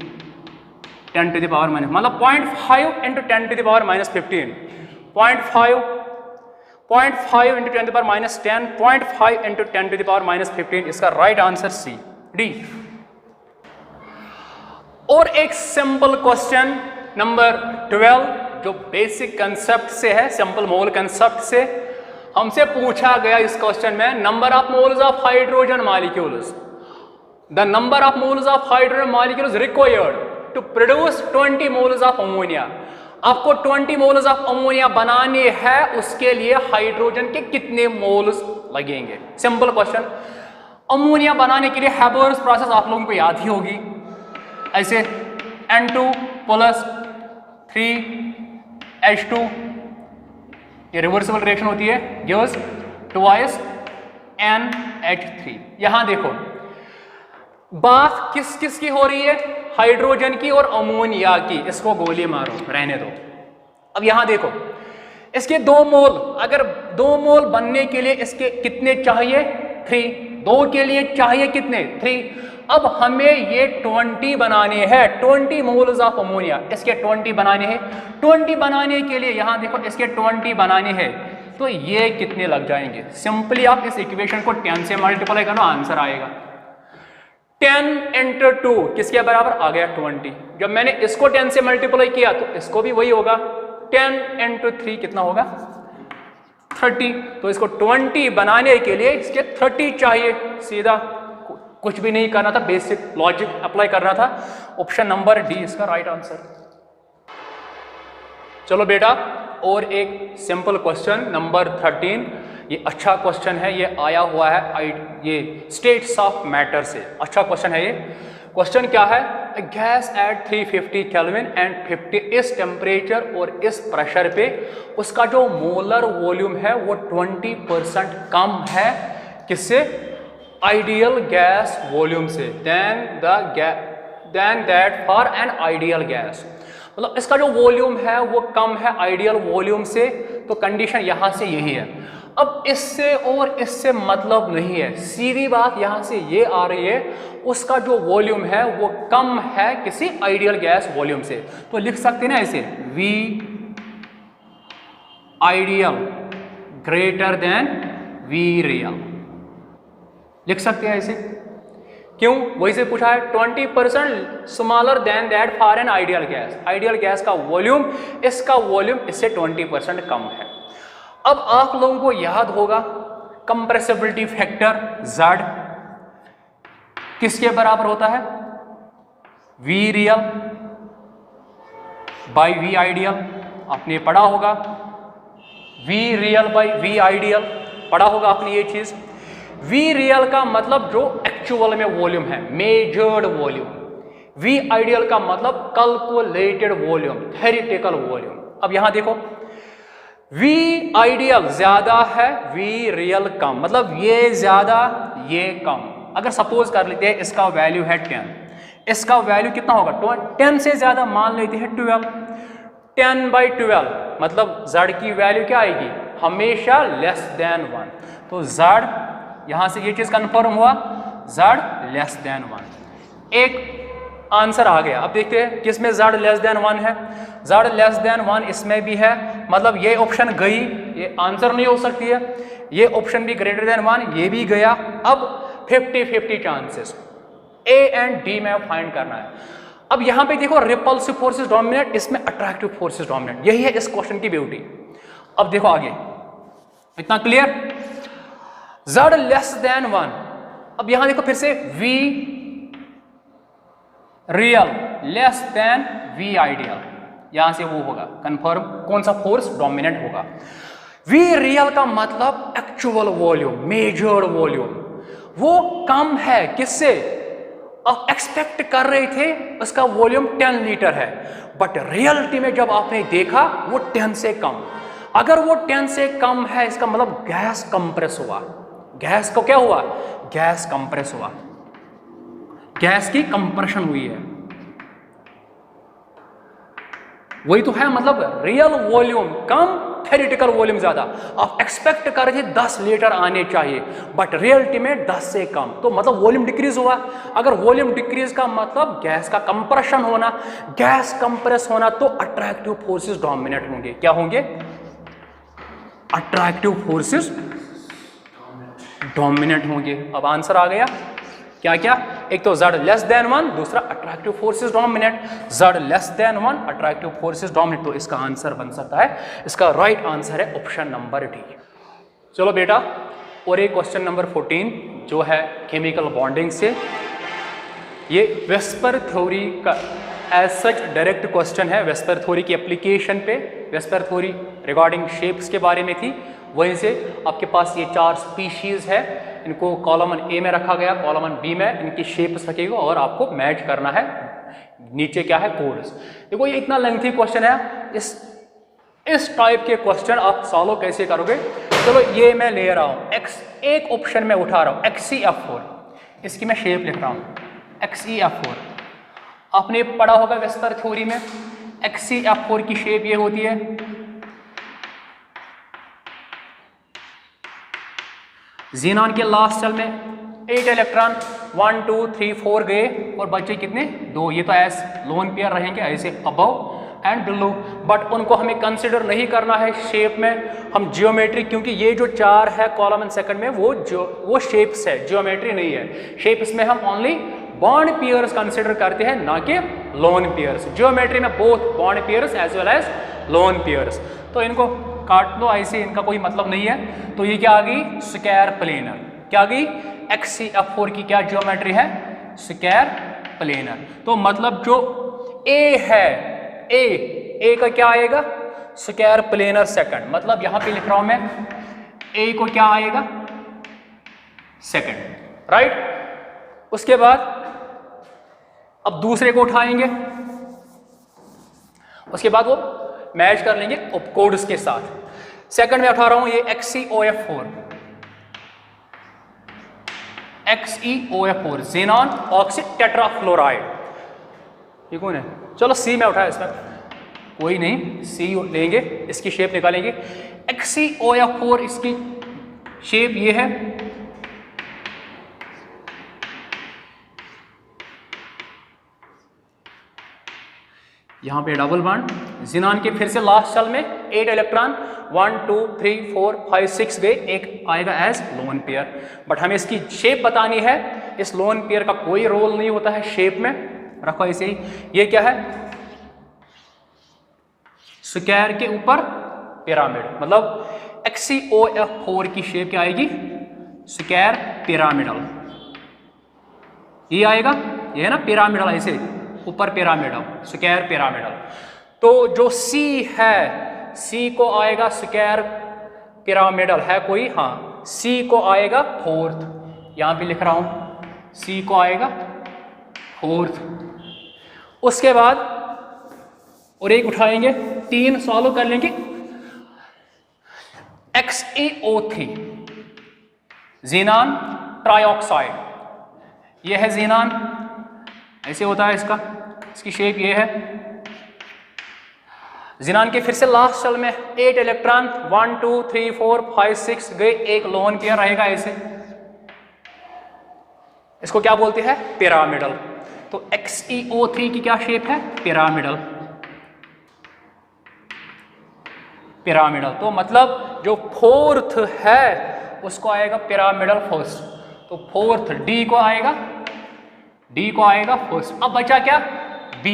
10 to the power मतलब 0.5 into 10 to the power -15, 0.5 into 10 to the power -10, 0.5 into 10 to the power -15, इसका राइट आंसर सी डी। और एक सिंपल क्वेश्चन नंबर 12 जो बेसिक कंसेप्ट से है, सिंपल मोल कंसेप्ट से हमसे पूछा गया इस क्वेश्चन में, number of moles of hydrogen molecules, the number of moles of hydrogen molecules required to produce 20 moles of ammonia, आपको 20 मोल्स ऑफ अमोनिया बनाने हैं, उसके लिए हाइड्रोजन के कितने मोल्स लगेंगे। सिंपल क्वेश्चन, अमोनिया बनाने के लिए हैबर्स प्रोसेस आप लोगों को याद ही होगी, ऐसे N2 + 3H2, ये रिवर्सिबल रिएक्शन होती है, गिव्स ट्वाइस NH3। यहां देखो बात किस किस की हो रही है, हाइड्रोजन की और अमोनिया की, इसको गोली मारो रहने दो। अब यहां देखो इसके 2 मोल, अगर 2 मोल बनने के लिए इसके कितने चाहिए 3, 2 के लिए चाहिए कितने 3, अब हमें ये 20 बनाने हैं, 20 मोल्स ऑफ अमोनिया, इसके 20 बनाने हैं, 20 बनाने के लिए यहां देखो इसके 20 बनाने हैं, तो ये कितने लग जाएंगे। सिंपली आप इस इक्वेशन को 10 से मल्टीप्लाई करो, आंसर आएगा 10 इंटू 2 किसके बराबर आ गया 20, जब मैंने इसको 10 से मल्टीप्लाई किया तो इसको भी वही होगा, 10 इंटू 3 कितना होगा 30, तो इसको 20 बनाने के लिए इसके 30 चाहिए, सीधा कुछ भी नहीं करना था, बेसिक लॉजिक अप्लाई करना था, ऑप्शन नंबर डी इसका राइट आंसर। चलो बेटा और एक सिंपल क्वेश्चन नंबर 13, ये अच्छा क्वेश्चन है, ये आया हुआ है ये स्टेट्स ऑफ मैटर से, अच्छा क्वेश्चन है ये। क्वेश्चन क्या है, गैस एट 350 केल्विन एंड 50 इस टेम्परेचर और इस प्रेशर पे उसका जो मोलर वॉल्यूम है वो 20% कम है किससे, आइडियल गैस वॉल्यूम से, than that for an ideal gas, मतलब इसका जो वॉल्यूम है वो कम है आइडियल वॉल्यूम से, तो कंडीशन यहां से यही है। अब इससे और इससे मतलब नहीं है, सीधी बात यहां से ये आ रही है, उसका जो वॉल्यूम है वो कम है किसी आइडियल गैस वॉल्यूम से, तो लिख सकते हैं ना ऐसे V ideal greater than V real, लिख सकते हैं ऐसे। क्यों, वही से पूछा है 20% smaller than that for an ideal gas, ideal gas का वॉल्यूम, इसका वॉल्यूम इससे 20% कम है। अब आप लोगों को याद होगा कंप्रेसिबिलिटी फैक्टर Z किसके बराबर होता है, V real by V ideal, आपने पढ़ा होगा, V real by V ideal पढ़ा होगा आपने ये चीज। V रियल का मतलब जो एक्चुअल में वॉल्यूम है, मेजर्ड वॉल्यूम, V आइडियल का मतलब कैलकुलेटेड वॉल्यूम, थ्योरेटिकल वॉल्यूम। अब यहां देखो V आइडियल ज्यादा है, V रियल कम, मतलब ये ज्यादा ये कम। अगर सपोज कर लेते हैं इसका वैल्यू है 10, इसका वैल्यू कितना होगा 10 से ज्यादा, मान लेते हैं 12, 10/12 मतलब Z की वैल्यू क्या आएगी हमेशा लेस देन 1। तो Z यहां से ये चीज कंफर्म हुआ, Z लेस देन 1। एक आंसर आ गया। अब देखते हैं किसमें Z लेस देन 1 है। Z लेस देन 1 इसमें भी है, मतलब ये ऑप्शन गई, ये आंसर नहीं हो सकती है। ये ऑप्शन भी ग्रेटर देन 1, ये भी गया। अब 50-50 चांसेस A एंड D में फाइंड करना है। अब यहां पे देखो रिपल्सिव फोर्सेस डोमिनेट, इसमें अट्रैक्टिव फोर्सेस डोमिनेट, यही है इस क्वेश्चन की ब्यूटी। अब देखो आगे, इतना क्लियर। Z लेस देन 1, अब यहां देखो फिर से V real less than V ideal, यहां से वो होगा कंफर्म कौन सा फोर्स डोमिनेंट होगा। V रियल का मतलब एक्चुअल वॉल्यूम, मेजर्ड वॉल्यूम, वो कम है किससे, आप एक्सपेक्ट कर रहे थे उसका वॉल्यूम 10 लीटर है, बट रियलिटी में जब आपने देखा वो 10 से कम। अगर वो 10 से कम है इसका मतलब गैस कंप्रेस हुआ। गैस को क्या हुआ, गैस कंप्रेस हुआ, गैस की कंप्रेशन हुई है। वही तो है, मतलब रियल वॉल्यूम कम, थ्योरेटिकल वॉल्यूम ज्यादा। आप एक्सपेक्ट कर रहे थे 10 लीटर आने चाहिए, बट रियलिटी में 10 से कम, तो मतलब वॉल्यूम डिक्रीज हुआ। अगर वॉल्यूम डिक्रीज का मतलब गैस का कंप्रेशन होना, गैस कंप्रेस होना, तो अट्रैक्टिव फोर्सेस डोमिनेट होंगे। क्या होंगे, अट्रैक्टिव फोर्सेस डोमिनेट होंगे। अब आंसर आ गया क्या क्या, एक तो Z लेस देन 1, दूसरा attractive forces dominate. Z less than 1, attractive forces dominate, तो इसका आंसर बन सकता है, इसका राइट आंसर है ऑप्शन नंबर डी। चलो बेटा, और एक क्वेश्चन नंबर 14 जो है केमिकल बॉन्डिंग से, ये वेस्पर थ्योरी का एज सच डायरेक्ट क्वेश्चन है, वेस्पर थ्योरी की एप्लीकेशन पे। वेस्पर थ्योरी रिगार्डिंग शेप्स के बारे में थी। वहीं से आपके पास ये 4 स्पीशीज है, इनको कॉलम ए में रखा गया, कॉलम बी में इनकी शेप्स रखेगा और आपको मैच करना है नीचे क्या है कोड्स। देखो ये इतना लेंथी क्वेश्चन है, इस टाइप के क्वेश्चन आप सॉल्व कैसे करोगे। चलो ये मैं ले रहा हूँ एक्स, एक ऑप्शन में उठा रहा हूँ XeF4, इसकी मैं शेप लिख रहा हूँ XeF4। आपने पढ़ा होगा वेस्पर थ्योरी में XeF4 की शेप ये होती है, ज़ीनॉन के लास्ट सेल में 8 इलेक्ट्रॉन 1 2 3 4 गए और बचे कितने 2। ये तो एज लोन पेयर रहेंगे ऐसे अबव एंड बिलो, बट उनको हमें कंसिडर नहीं करना है शेप में, हम जियोमेट्री, क्योंकि ये जो 4 है कॉलम एंड सेकंड में वो शेप्स है, जियोमेट्री नहीं है। शेप्स में हम ओनली बॉन्ड पेयर्स कंसिडर करते हैं, ना कि लोन पेयर्स। जियोमेट्री में both bond pairs as well as lone pairs. तो इनको काट लो ऐसे, इनका कोई मतलब नहीं है। तो ये क्या आ गई स्क्वायर प्लेनर, क्या आ गई XeF4 की क्या जियोमेट्री है, स्क्वायर प्लेनर। तो मतलब जो ए है, ए का क्या आएगा स्क्वायर प्लेनर सेकंड, मतलब यहां पे लिख रहा हूं मैं ए को क्या आएगा सेकंड, राइट। उसके बाद अब दूसरे को उठाएंगे, उसके बाद वो मैच कर लेंगे कोड्स के साथ। सेकंड में उठा रहा हूं ये XeOF4, XeOF4 xenon oxy tetrafluoride, ये कौन है, चलो सी में उठाया, इसमें कोई नहीं, सी लेंगे, इसकी शेप निकालेंगे। XeOF4 इसकी शेप ये है, यहां पे डबल बॉन्ड, ज़ीनॉन के फिर से लास्ट सेल में 8 इलेक्ट्रॉन 1 2 3 4 5 6 गए, एक आएगा एज लोन पेयर, बट हमें इसकी शेप बतानी है। इस लोन पेयर का कोई रोल नहीं होता है शेप में, रखो ऐसे ही। ये क्या है स्क्वायर के ऊपर पिरामिड, मतलब XeOF4 की शेप क्या आएगी स्क्वायर पिरामिडल, ये आएगा, ये है ना पिरामिडल, ऐसे ऊपर पिरामिडल स्क्वायर पिरामिडल। तो जो सी है, सी को आएगा स्क्वायर पिरामिडल है कोई, हाँ सी को आएगा फोर्थ, यहां पे लिख रहा हूं सी को आएगा फोर्थ, उसके बाद और एक उठाएंगे, 3 सॉल्व कर लेंगे। XeO3 ज़ीनान ट्राइऑक्साइड, ये है ज़ीनान, ऐसे होता है इसका, इसकी शेप ये है। ज़ीनान के फिर से लास्ट सेल में 8 इलेक्ट्रॉन, 1 2 3 4 5 6 गए, एक लोन पेयर रहेगा ऐसे, इसको क्या बोलते हैं, पिरामिडल। तो XeO3 की क्या शेप है, पिरामिडल, पिरामिडल। तो मतलब जो फोर्थ है उसको आएगा पिरामिडल फर्स्ट, तो फोर्थ डी को आएगा, डी को आएगा फर्स्ट। अब बचा क्या, बी,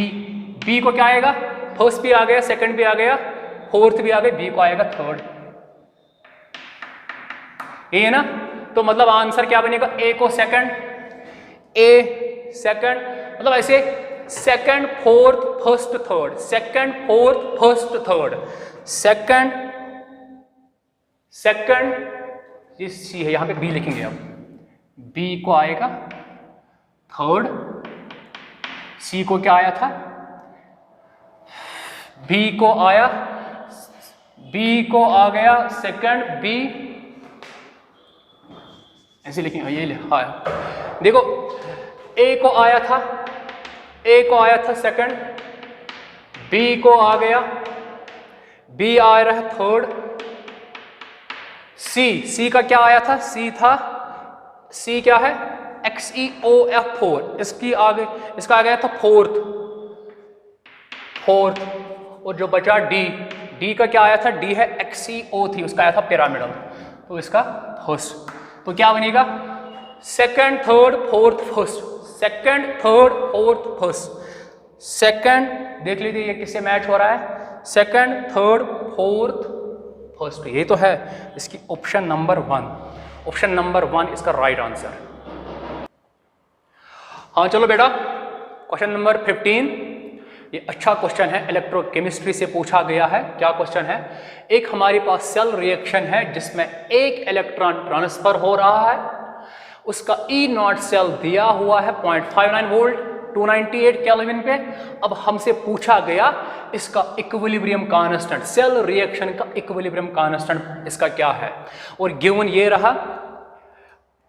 बी को क्या आएगा, फर्स्ट भी आ गया, सेकंड भी आ गया, फोर्थ भी आ गया, बी को आएगा थर्ड, ये है ना। तो मतलब आंसर क्या बनेगा, ए को सेकंड, ए सेकंड, मतलब ऐसे second fourth first third, second fourth first third, second second, ये सी है, यहां पे बी लिखेंगे अब, बी को आएगा थर्ड, सी को क्या आया था, बी को आया, बी को आ गया सेकंड, बी ऐसे लिखेंगे, ये लिखा है, देखो ए को आया था, ए को आया था सेकंड, बी को आ गया, बी आ रहा है थर्ड, सी, सी का क्या आया था, सी था, सी क्या है, XeOF4, इसकी आगे, इसका आ गया था फोर्थ, फोर्थ, और जो बचा डी, डी का क्या आया था, डी है XeO3, उसका आया था पिरामिडल, तो इसका फर्स्ट, तो क्या बनेगा, second third fourth first, second third fourth first, second, देख लीजिए ये किससे मैच हो रहा है, सेकंड थर्ड फोर्थ फर्स्ट, ये तो है इसकी ऑप्शन नंबर 1, ऑप्शन नंबर 1 इसका राइट आंसर। हाँ चलो बेटा, क्वेश्चन नंबर 15, ये अच्छा क्वेश्चन है, इलेक्ट्रोकेमिस्ट्री से पूछा गया है। क्या क्वेश्चन है, एक हमारे पास सेल रिएक्शन है जिसमें एक इलेक्ट्रॉन ट्रांसफर हो रहा है, उसका E0 सेल दिया हुआ है 0.59 वोल्ट 298 केल्विन पे। अब हमसे पूछा गया इसका इक्विलिब्रियम कांस्टेंट, सेल रिएक्शन का इक्विलिब्रियम कांस्टेंट इसका क्या है, और गिवन ये रहा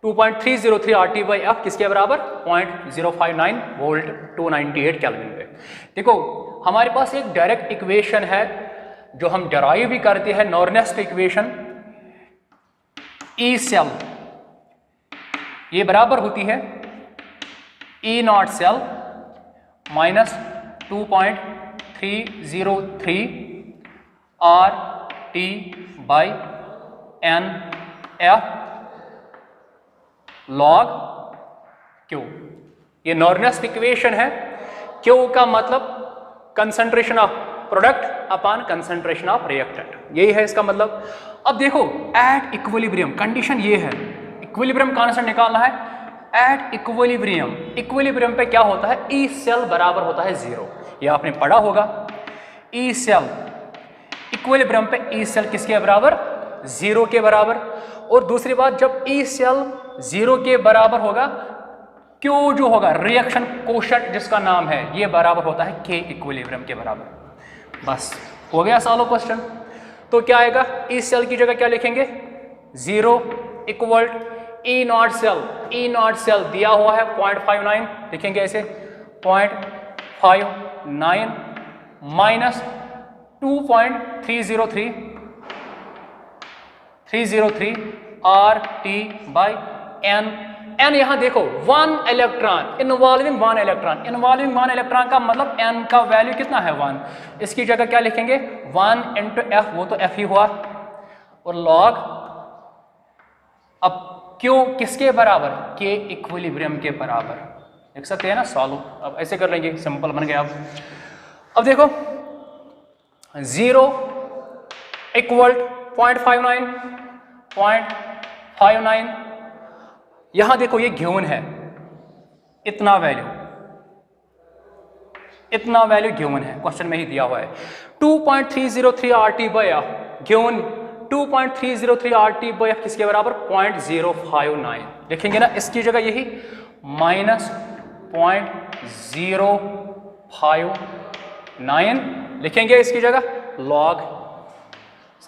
2.303 RT/F किसके बराबर, 0.059 वोल्ट 298 केल्विन पे। देखो हमारे पास एक डायरेक्ट इक्वेशन है जो हम डेराइव भी करते हैं, नॉर्नेस्ट इक्वेशन, ई सेल ये बराबर होती है E0 cell minus 2.303 RT/NF log Q, ये नॉर्नेस्ट इक्वेशन है। Q का मतलब concentration of product upon concentration of reactant, यही है इसका मतलब। अब देखो एट इक्विलिब्रियम कंडीशन ये है, इक्विलिब्रियम कांस्टेंट निकालना है एट इक्विलिब्रियम, इक्विलिब्रियम पे क्या होता है, ई सेल बराबर होता है 0, ये आपने पढ़ा होगा। ई सेल इक्विलिब्रियम पे ई सेल किसके बराबर, 0 के बराबर। और दूसरी बात, जब ई सेल 0 के बराबर होगा, क्यू जो होगा रिएक्शन कोशेंट जिसका नाम है, ये बराबर होता है के इक्विलिब्रियम के बराबर। बस हो गया सॉल्व क्वेश्चन। तो क्या आएगा, ई सेल की जगह क्या लिखेंगे, 0 equal E0 cell, E0 cell दिया हुआ है 0.59, लिखेंगे ऐसे 0.59 माइनस 2.303 RT/N, N यहां देखो 1 electron involving 1 electron, involving 1 electron का मतलब N का वैल्यू कितना है 1, इसकी जगह क्या लिखेंगे 1 × F, वो तो F ही हुआ, और लॉग, अब क्यों किसके बराबर, के इक्विलिब्रियम के बराबर, देख सकते हैं ना सॉल्व। अब ऐसे कर लेंगे, सिंपल बन गया। अब देखो 0 इक्वल 0.59 यहां देखो ये गिवन है, इतना वैल्यू गिवन है, क्वेश्चन में ही दिया हुआ है। 2.303 RT/F गिवन, 2.303 RT/F किसके बराबर, 0.059, लिखेंगे ना इसकी जगह यही माइनस 0.059 5 9 लिखेंगे इसकी जगह लॉग,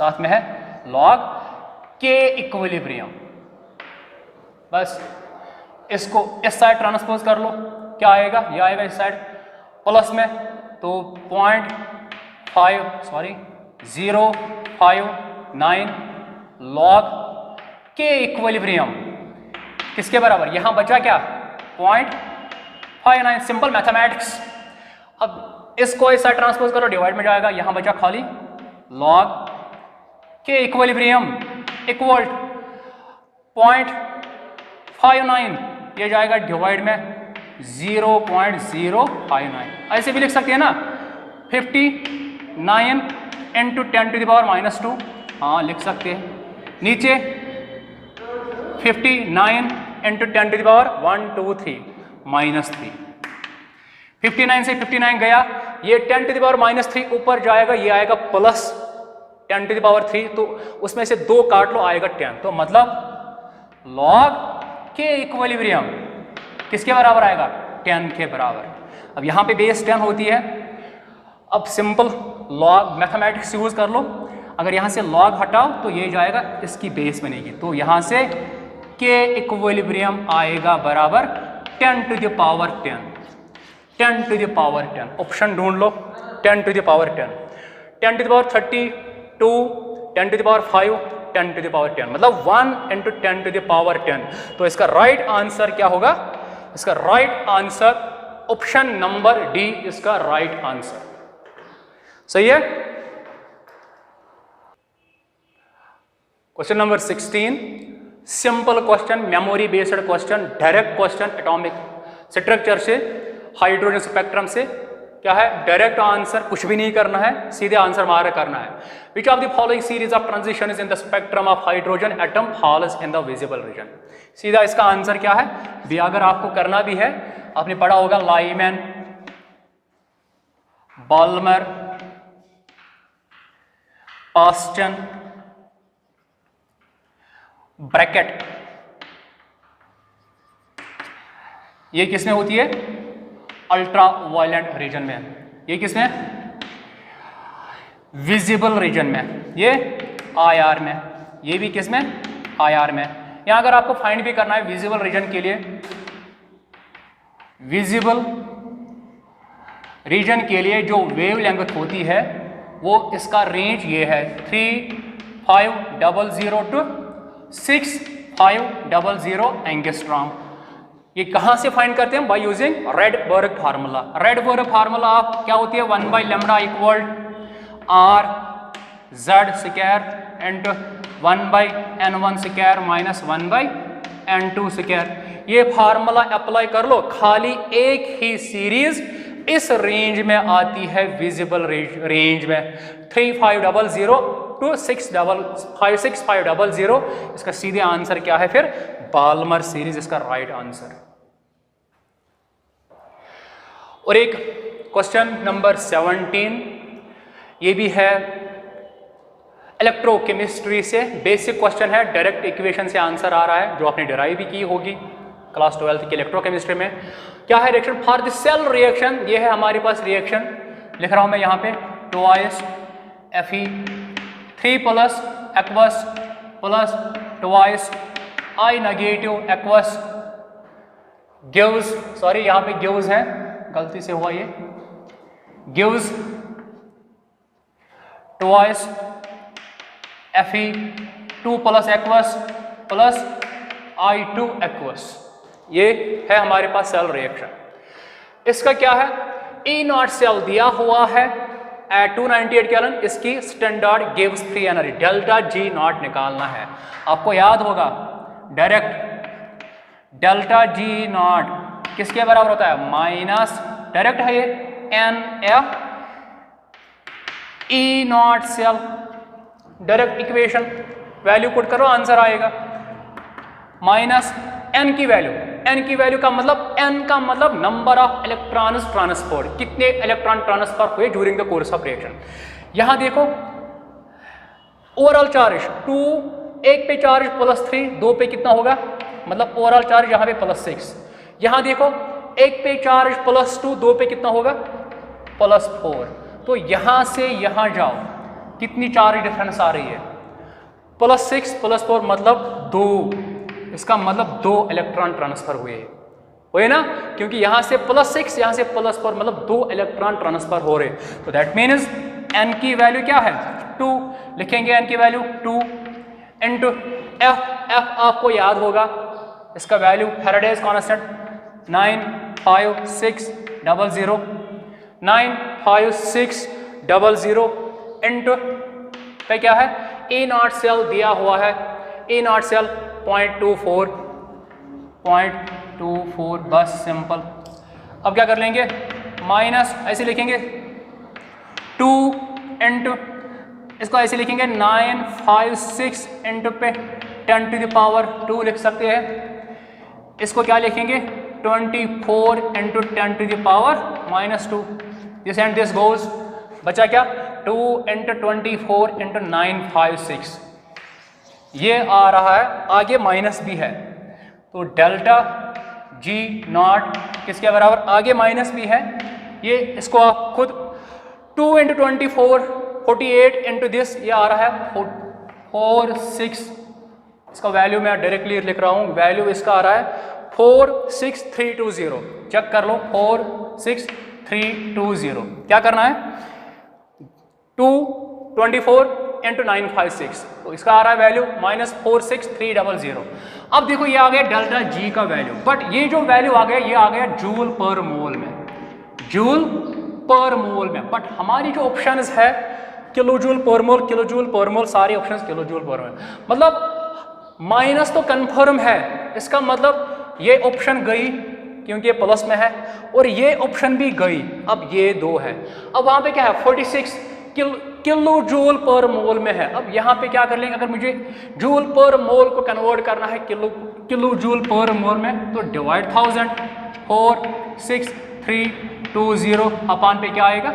साथ में है लॉग के इक्विलिब्रियम। बस इसको इस साइड ट्रांसपोज कर लो, क्या आएगा, ये आएगा इस साइड प्लस में, तो 0.59 लॉग के इक्विलिब्रियम किसके बराबर, यहां बचा क्या 0.59, सिंपल मैथमेटिक्स। अब इसको इस साइड ट्रांसपोज करो, डिवाइड में जाएगा, यहां बचा खाली लॉग के इक्विलिब्रियम इक्वल 0.59, ये जाएगा डिवाइड में 0.059। ऐसे भी लिख सकते हैं ना, 59 इंटू 10⁻⁻², हाँ लिख सकते हैं। नीचे 59 इंटू 10⁻⁻123 -3, 59 से 59 गया, ये 10⁻⁻3 ऊपर जाएगा, ये आएगा प्लस 10⁻3, तो उसमें से 2 काट लो, आएगा 10। तो मतलब लॉग के इक्विलिब्रियम किसके बराबर आएगा, 10 के बराबर। अब यहाँ पे बेस 10 होती है। अब सिंपल लॉग मैथमेटिक्स यूज कर लो, अगर यहाँ से लॉग हटाओ तो ये जाएगा, इसकी बेस बनेगी, तो यहाँ से के इक्विलिब्रियम आएगा बराबर 10⁻10, 10⁻10। ऑप्शन ढूंढ लो, 10⁻10, 10⁻32, 10⁻5, 10⁻10, मतलब 1 इंटू 10⁻10। तो इसका राइट आंसर क्या होगा, इसका right answer option number D, इसका राइट आंसर सही है। Question number 16, simple question, memory based question, direct question, atomic structure से, हाइड्रोजन स्पेक्ट्रम से, क्या है डायरेक्ट आंसर, कुछ भी नहीं करना है, सीधे आंसर हमारा करना है। Which of the following series of transition in the spectrum of hydrogen atom falls in the visible region. सीधा इसका आंसर क्या है भी, अगर आपको करना भी है, आपने पढ़ा होगा लाइमैन, बाल्मर, पास्टन, ब्रैकेट, ये किसमें होती है, अल्ट्रा वायलेंट रीजन में। ये किसमें, विजिबल रीजन में, ये आईआर में, ये भी किसमें, आईआर में। यहां अगर आपको फाइंड भी करना है विजिबल रीजन के लिए, विजिबल रीजन के लिए जो वेवलेंथ होती है वो इसका रेंज ये है 3500 टू 6500 एंगस्ट्रॉम। ये कहां से फाइंड करते हैं, by using Rydberg formula. Rydberg formula आप क्या होती है, 1/λ equal r z square into 1/n1 square minus 1/n2 square. ये फार्मूला अप्लाई कर लो, खाली एक ही सीरीज इस रेंज में आती है, विजिबल रेंज में 3500 टू 6500। इसका सीधे आंसर क्या है फिर, बाल्मर सीरीज, इसका राइट आंसर। और एक क्वेश्चन नंबर 17, ये भी है इलेक्ट्रोकेमिस्ट्री से, बेसिक क्वेश्चन है, डायरेक्ट इक्वेशन से आंसर आ रहा है, जो आपने डिराइव भी की होगी क्लास 12 की इलेक्ट्रोकेमिस्ट्री में। क्या है reaction for the cell reaction, ये है हमारे पास रिएक्शन, लिख रहा हूं मैं यहाँ पे 2s Fe 3 plus aqueous plus 2s I negative aqueous gives, sorry यहाँ पे गिव्स है, गलती से हुआ ये, gives 2s Fe 2 plus aqueous plus I2 aqueous. ये है हमारे पास सेल रिएक्शन। इसका क्या है, E0 सेल दिया हुआ है at 298 केल्विन, इसकी standard gives free energy delta G0 निकालना है। आपको याद होगा डायरेक्ट डेल्टा G0 किसके बराबर होता है, माइनस, डायरेक्ट है ये NF E0 cell, direct equation, value put करो आंसर आएगा, माइनस n की वैल्यू, n की वैल्यू का मतलब, n का मतलब नंबर ऑफ इलेक्ट्रॉन्स ट्रांसफर, कितने इलेक्ट्रॉन ट्रांसफर हुए during the course of reaction. यहां देखो ओवरऑल चार्ज 2, एक पे चार्ज +3, 2 पे कितना होगा, मतलब ओवरऑल चार्ज यहाँ पे +6। यहां देखो एक पे चार्ज +2, 2 पे कितना होगा 4 तो यहाँ से यहाँ जाओ, कितनी चार्ज डिफरेंस आ रही है? +6 + 4 मतलब 2, इसका मतलब 2 इलेक्ट्रॉन ट्रांसफर हुए ना, क्योंकि यहाँ से +6 यहाँ से +4 मतलब 2 इलेक्ट्रॉन ट्रांसफर हो रहे। तो दैट मीन्स n की वैल्यू क्या है? 2 लिखेंगे, n की वैल्यू 2 इंटू f आपको याद होगा, इसका वैल्यू फैराडेज कांस्टेंट 95600 95600 इंटू पे क्या है? A0 सेल दिया हुआ है, A0 सेल 0.24 बस सिंपल। अब क्या कर लेंगे? माइनस ऐसे लिखेंगे 2 इंटू, इसको ऐसे लिखेंगे 956 इंटू पे 10⁻² लिख सकते हैं। इसको क्या लिखेंगे? 24 into 10⁻²। This and this goes, बचा क्या? 2 इंटू 24 इंटू 956, ये आ रहा है, आगे माइनस भी है, तो डेल्टा G0 किसके बराबर? आगे माइनस भी है, ये इसको आप खुद 2 इंटू 24 48 इंटू दिस, ये आ रहा है 46, इसका वैल्यू मैं डायरेक्टली लिख रहा हूँ, वैल्यू इसका आ रहा है 46320। चेक कर लो, 46320। क्या करना है? 224 इंटू 956, तो इसका आ रहा है वैल्यू -46300। अब देखो ये आ गया डेल्टा G का वैल्यू, बट ये जो वैल्यू आ गया, ये आ गया जूल पर मोल में, जूल पर मोल में। बट हमारी जो ऑप्शंस है किलो जूल पर मोल, किलो जूल पर मोल, सारे ऑप्शंस किलो जूल पर मोल, मतलब माइनस तो कन्फर्म है, इसका मतलब ये ऑप्शन गई क्योंकि ये प्लस में है, और ये ऑप्शन भी गई। अब ये 2 है, अब वहां पे क्या है? 46 किलो जूल पर मोल में है। अब यहाँ पे क्या कर लेंगे? अगर मुझे जूल पर मोल को कन्वर्ट करना है किलो जूल पर मोल में, तो डिवाइड 1000 46320 अपान पे क्या आएगा?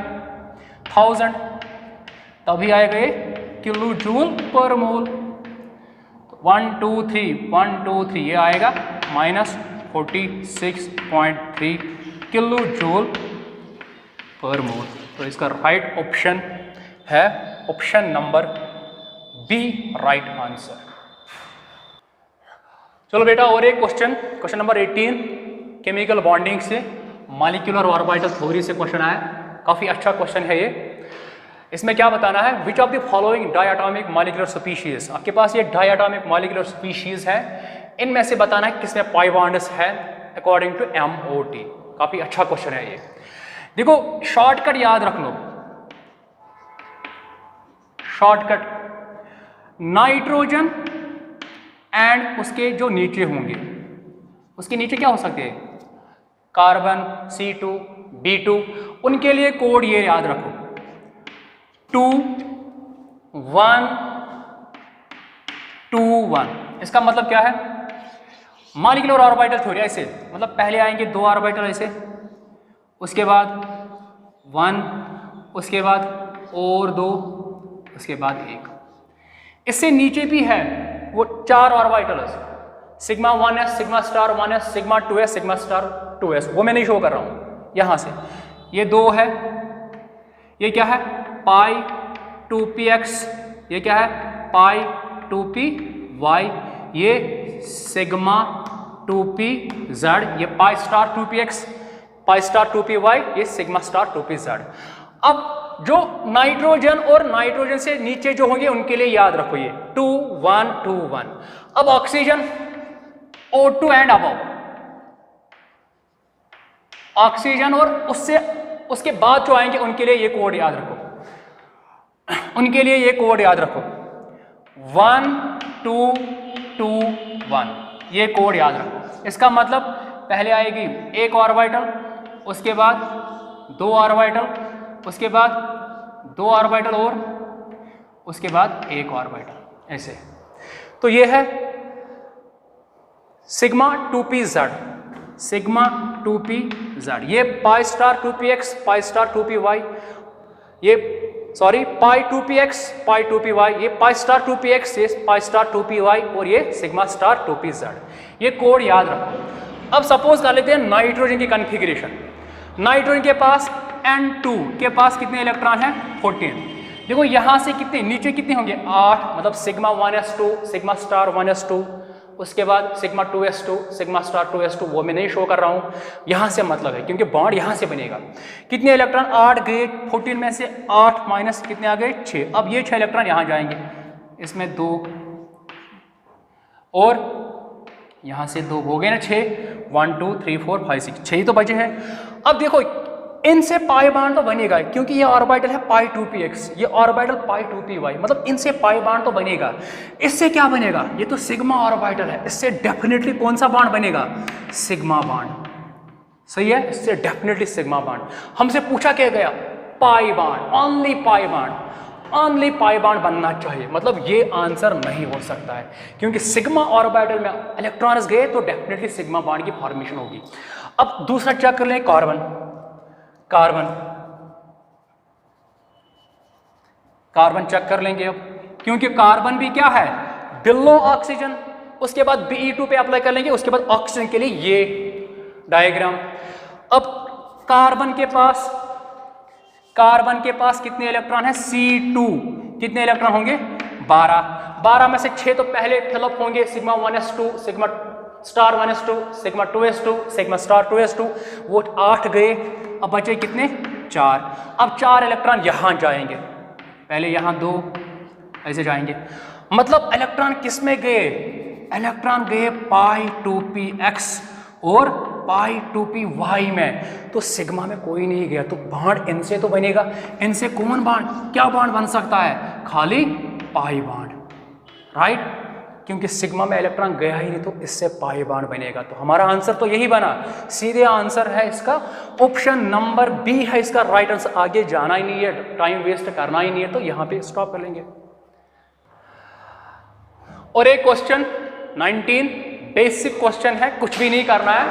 1000, तभी आएगा ये किलो जूल पर मोल। 1 2 3 ये आएगा -46.3 किलो जूल पर मोल। तो इसका राइट ऑप्शन है option number B, right answer. चलो बेटा और एक क्वेश्चन नंबर 18 केमिकल बॉन्डिंग से मॉलिक्यूलर ऑर्बिटल थ्योरी से क्वेश्चन आया, काफी अच्छा क्वेश्चन है ये। इसमें क्या बताना है? Which of the following diatomic molecular species, आपके पास ये डायटोमिक मॉलिक्यूलर स्पीशीज है, इनमें से बताना है किसमें पाई बॉन्ड्स है अकॉर्डिंग टू MOT। काफी अच्छा क्वेश्चन है ये। देखो शॉर्टकट याद रख लो, शॉर्टकट, नाइट्रोजन एंड उसके जो नीचे होंगे, उसके नीचे क्या हो सकते हैं? कार्बन, C2, B2, उनके लिए कोड ये याद रखो 2 1 2 1। इसका मतलब क्या है? मॉलिक्यूलर ऑर्बिटल थ्योरी ऐसे, मतलब पहले आएंगे 2 ऑर्बिटल ऐसे, उसके बाद 1, उसके बाद और 2, उसके बाद 1। इससे नीचे भी है वो 4 orbitals, sigma 1s, sigma star 1s, sigma 2s, sigma star 2s, वो मैं नहीं शो कर रहा हूं यहां से। ये 2 है, ये क्या है? पाई 2px, ये क्या है? पाई 2py, ये सिग्मा 2pz, ये pi star 2px, pi star 2py, ये सिग्मा स्टार 2pz। अब जो नाइट्रोजन और नाइट्रोजन से नीचे जो होंगे उनके लिए याद रखो ये 2 1 2 1। अब oxygen O2 and above, oxygen और उससे उसके बाद जो आएंगे उनके लिए ये कोड याद रखो, उनके लिए ये कोड याद रखो 1 2 2 1, ये कोड याद रखो। इसका मतलब पहले आएगी 1 ऑर्बिटल, उसके बाद 2 ऑर्बिटल, उसके बाद 2 ऑर्बिटल और उसके बाद 1 ऑर्बिटल, ऐसे। तो ये है सिग्मा 2pz, सिग्मा 2pz, ये pi star 2px, pi star 2py, ये सॉरी पाई 2px, पाई 2py, ये पाई स्टार 2px, ये पाई स्टार 2py, और ये सिग्मा स्टार 2pz। ये कोड याद रखो। अब सपोज कर लेते हैं नाइट्रोजन की कॉन्फ़िगरेशन। नाइट्रोजन के पास N2 के पास कितने इलेक्ट्रॉन हैं? 14। देखो यहाँ से कितने नीचे कितने होंगे? 8, मतलब sigma 1s2, sigma star 1s2, उसके बाद sigma 2s2, sigma star 2s2, वो मैं नहीं शो कर रहा हूँ, यहाँ से मतलब है क्योंकि बॉन्ड यहाँ से बनेगा। कितने इलेक्ट्रॉन? 8 गए, 14 में से 8 माइनस कितने आ गए? 6। अब ये 6 इलेक्ट्रॉन यहाँ जाएंगे, इसमें 2 और यहाँ से 2 हो गए ना 6, 1 2 3 4 5 6, 6 ही तो बचे हैं। अब देखो इनसे पाई बॉन्ड तो बनेगा क्योंकि ये ऑर्बिटल है पाई 2px, ये ऑर्बिटल पाई 2py, मतलब इनसे पाई बॉन्ड तो बनेगा। इससे क्या बनेगा? ये तो सिग्मा ऑर्बिटल है, इससे डेफिनेटली कौन सा बॉन्ड बनेगा? Sigma bond. सही है, इससे डेफिनेटली सिग्मा बॉन्ड। हमसे पूछा क्या गया? Pi bond, only pi bond, only pi bond बनना चाहिए, मतलब ये आंसर नहीं हो सकता है क्योंकि सिग्मा ऑर्बिटल में इलेक्ट्रॉन्स गए तो डेफिनेटली सिग्मा बॉन्ड की फॉर्मेशन होगी। अब दूसरा चेक कर लें, कार्बन। कार्बन चेक कर लेंगे अब, क्योंकि कार्बन भी क्या है? Below oxygen. उसके बाद Be2 पे अप्लाई कर लेंगे, उसके बाद ऑक्सीजन के लिए ये डायग्राम। अब कार्बन के पास कितने इलेक्ट्रॉन है? C2। कितने इलेक्ट्रॉन होंगे? 12। 12 में से 6 तो पहले फिलअप होंगे, sigma 1s2, sigma star 1s2, sigma 2s2, sigma star 2s2, वो 8 गए। अब बचे कितने? 4। अब 4 इलेक्ट्रॉन यहाँ जाएंगे, पहले यहाँ 2 ऐसे जाएंगे, मतलब इलेक्ट्रॉन किस में गए? इलेक्ट्रॉन गए पाई 2px और पाई 2py में, तो सिग्मा में कोई नहीं गया, तो बॉन्ड इनसे तो बनेगा। इनसे कौन बॉन्ड, क्या बॉन्ड बन सकता है? खाली पाई बॉन्ड, राइट, क्योंकि सिग्मा में इलेक्ट्रॉन गया ही नहीं, तो इससे पाई बॉन्ड बनेगा। तो हमारा आंसर तो यही बना, सीधे आंसर है इसका ऑप्शन नंबर बी है इसका राइट आंसर। आगे जाना ही नहीं है, टाइम वेस्ट करना ही नहीं है, तो यहां पे स्टॉप कर लेंगे। और एक क्वेश्चन 19 बेसिक क्वेश्चन है, कुछ भी नहीं करना है,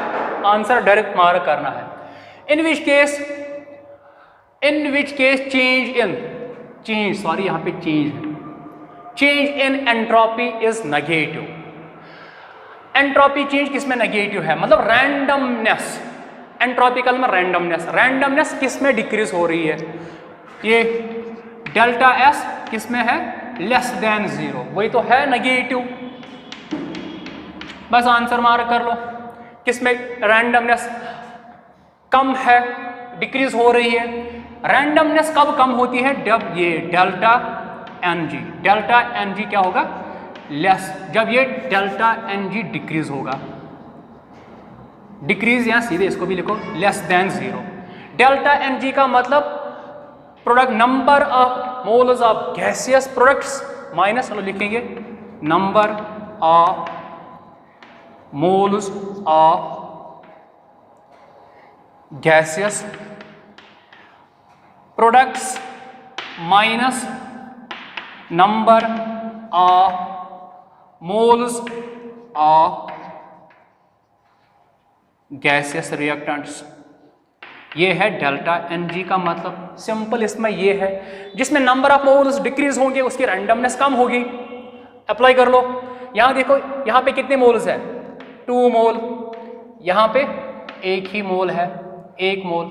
आंसर डायरेक्ट मार्क करना है। In which case change in entropy is negative. Entropy change किसमें नेगेटिव है? मतलब रैंडमनेस, एंट्रोपिकल में रैंडमनेस किस में डिक्रीज हो रही है? ये डेल्टा एस किस में है? लेस देन 0, वही तो है नेगेटिव। बस आंसर मार्क कर लो, किसमें रैंडमनेस कम है, डिक्रीज हो रही है। रैंडमनेस कब कम होती है? जब ये डेल्टा एन जी क्या होगा? लेस, जब ये डेल्टा एन जी डिक्रीज होगा। डिक्रीज यहां सीधे इसको भी लिखो, less than 0। Delta n g का मतलब product number of moles of gaseous products minus हम लिखेंगे number of moles of gaseous products minus number of moles of gaseous reactants. ये है डेल्टा एन जी का मतलब। सिंपल इसमें ये है, जिसमें नंबर ऑफ मोल्स डिक्रीज होंगे उसकी रैंडमनेस कम होगी। अप्लाई कर लो। यहां देखो, यहां पे कितने मोल्स है? 2 मोल, यहां पे 1 ही मोल है, 1 मोल,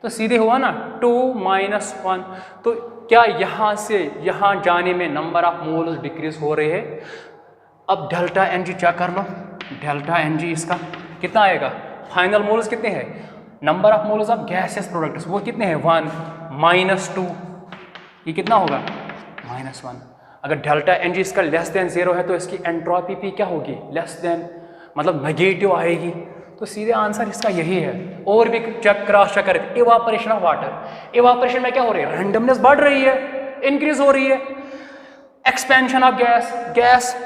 तो सीधे हुआ ना 2 - 1। तो क्या यहां से यहां जाने में नंबर ऑफ मोल्स डिक्रीज हो रहे हैं? अब डेल्टा एन जी चेक कर लो, डेल्टा एन जी इसका कितना आएगा? फाइनल मोल्स कितने हैं? Number of moles of gaseous products वो कितने हैं? 1 - 2, ये कितना होगा? -1। अगर डेल्टा एन जी इसका लेस देन 0 है तो इसकी एंट्रोपी पी क्या होगी? लेस देन, मतलब नेगेटिव आएगी। तो सीधे आंसर इसका यही है। और भी चेक क्रॉस चेक करें, इवापोरेशन ऑफ वाटर। इवापोरेशन में क्या हो रही है? रैंडमनेस बढ़ रही है, इंक्रीज हो रही है। एक्सपेंशन ऑफ गैस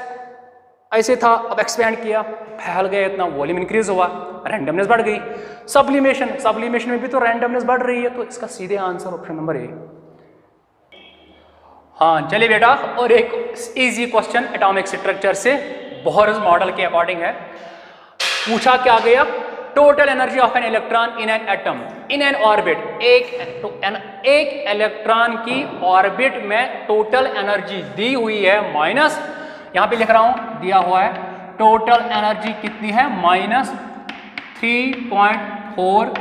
ऐसे था, अब एक्सपेंड किया, फैल गया, इतना वॉल्यूम इंक्रीज हुआ, रैंडमनेस बढ़ गई। सब्लिमेशन में भी तो रैंडमनेस बढ़ रही है, तो इसका सीधे आंसर ऑप्शन नंबर ए। हाँ चलिए बेटा, और एक इजी क्वेश्चन एटॉमिक स्ट्रक्चर से बोहर्स मॉडल के अकॉर्डिंग है। पूछा क्या गया? Total energy of an electron in an atom in an orbit. एक इलेक्ट्रॉन की ऑर्बिट में टोटल एनर्जी दी हुई है माइनस, यहां पे लिख रहा हूं, दिया हुआ है टोटल एनर्जी कितनी है? -3.4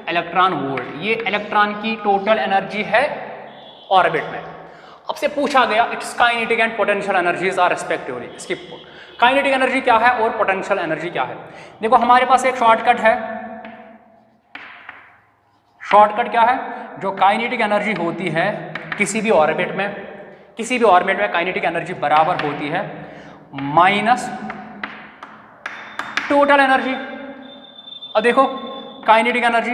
इलेक्ट्रॉन वोल्ट। ये इलेक्ट्रॉन की टोटल एनर्जी है ऑर्बिट में। अब से पूछा गया its kinetic and potential energies are respectively. इसकी काइनेटिक एनर्जी क्या है और पोटेंशियल एनर्जी क्या है। देखो हमारे पास एक शॉर्टकट है। शॉर्टकट क्या है, जो काइनेटिक एनर्जी होती है किसी भी ऑर्बिट में काइनेटिक एनर्जी बराबर होती है माइनस टोटल एनर्जी। अब देखो kinetic energy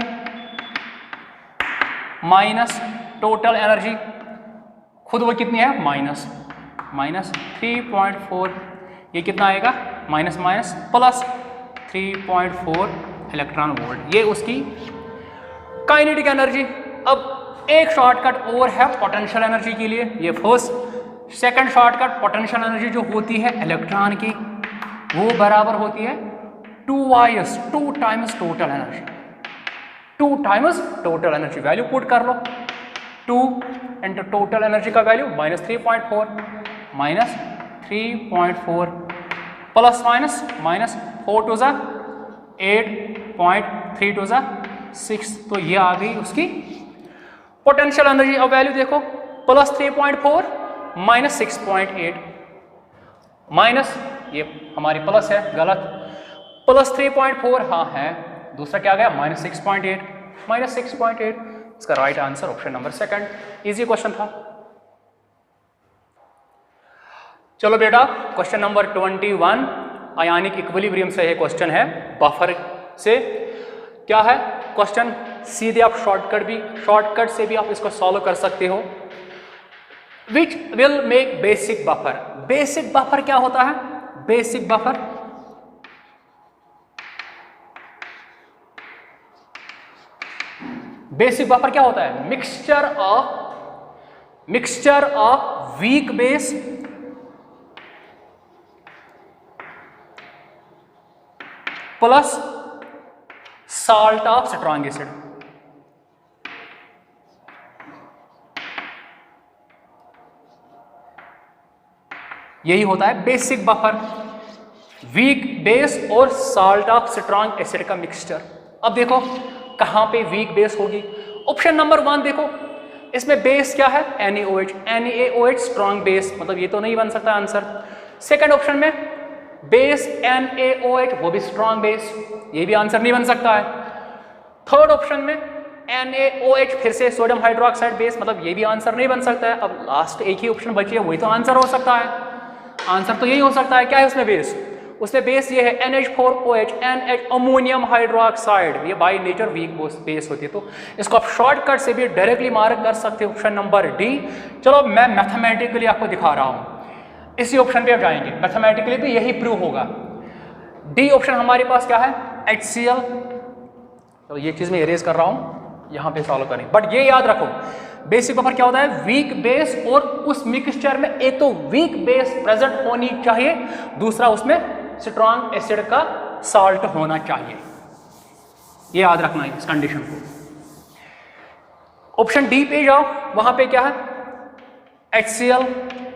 minus total energy, खुद वो कितनी है माइनस 3.4, ये कितना आएगा minus minus plus 3.4 electron volt, ये उसकी काइनेटिक एनर्जी। अब एक शॉर्टकट और है पोटेंशियल एनर्जी के लिए, ये first. Second shortcut potential energy जो होती है इलेक्ट्रॉन की वो बराबर होती है 2 times total energy. 2 times total energy, value put कर लो, 2 इंटू टोटल एनर्जी का value minus 3.4 minus 3.4 plus minus 4 to ज़ा 8 3 टू ज़ा 6, तो ये आ गई उसकी पोटेंशियल एनर्जी। अब वैल्यू देखो प्लस 3.4 माइनस 6.8, माइनस ये हमारी प्लस है गलत, प्लस 3.4 हाँ है, दूसरा क्या गया माइनस 6.8, इसका right answer option number second. Easy question था। चलो बेटा क्वेश्चन नंबर 21 आयनिक इक्विलिब्रियम से ये क्वेश्चन है, बफर से। क्या है क्वेश्चन, सीधे आप शॉर्टकट से भी आप इसको सॉल्व कर सकते हो। Which will make basic buffer. Basic buffer क्या होता है, बेसिक बफर क्या होता है, mixture of weak base plus salt of strong acid. यही होता है बेसिक बफर, वीक बेस और साल्ट ऑफ स्ट्रॉन्ग एसिड का मिक्सचर। अब देखो कहां पे वीक बेस होगी, ऑप्शन नंबर 1 देखो, इसमें बेस क्या है NaOH स्ट्रॉन्ग बेस, मतलब ये तो नहीं बन सकता आंसर। सेकंड ऑप्शन में बेस NaOH, वो भी स्ट्रॉन्ग बेस, ये भी आंसर नहीं बन सकता है। थर्ड ऑप्शन में NaOH फिर से सोडियम हाइड्रोक्साइड बेस, मतलब ये भी आंसर नहीं बन सकता है। अब लास्ट एक ही ऑप्शन बची है, वही तो आंसर हो सकता है। आंसर तो यही हो सकता है। क्या है उसमें बेस, उसमें बेस ये है NH4OH, NH अमोनियम हाइड्रोक्साइड, ये बाय नेचर वीक बेस होती है, तो इसको आप शॉर्टकट से भी डायरेक्टली मार्क कर सकते हो, ऑप्शन नंबर डी। चलो मैं मैथमेटिकली आपको दिखा रहा हूं, इसी ऑप्शन पे आप जाएंगे, मैथमेटिकली भी यही प्रूव होगा। डी ऑप्शन हमारे पास क्या है HCl, तो ये चीज मैं इरेज कर रहा हूं, यहां पे सॉल्व करें। बट ये याद रखो बेसिक बफर क्या होता है, वीक बेस, और उस मिक्सचर में एक तो वीक बेस प्रेजेंट होनी चाहिए, दूसरा उसमें स्ट्रॉन्ग एसिड का साल्ट होना चाहिए, ये याद रखना है इस कंडीशन को। ऑप्शन डी पे जाओ, वहां पे क्या है HCl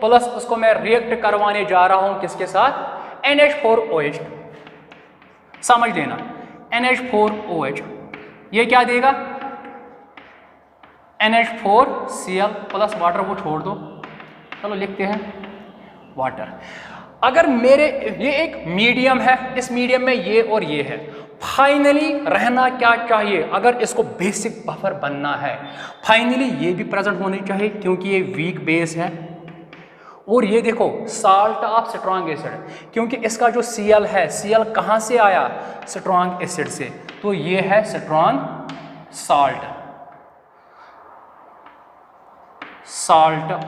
प्लस उसको मैं रिएक्ट करवाने जा रहा हूं किसके साथ, NH4OH। समझ लेना NH4OH ये क्या देगा, NH4Cl प्लस वाटर, वो छोड़ दो, चलो लिखते हैं वाटर। अगर मेरे ये एक मीडियम है, इस मीडियम में ये और ये है, फाइनली रहना क्या चाहिए, अगर इसको बेसिक बफर बनना है फाइनली ये भी प्रेजेंट होनी चाहिए, क्योंकि ये वीक बेस है। और ये देखो साल्ट ऑफ स्ट्रॉन्ग एसिड, क्योंकि इसका जो Cl है, Cl कहां से आया, स्ट्रॉन्ग एसिड से, तो ये है strong salt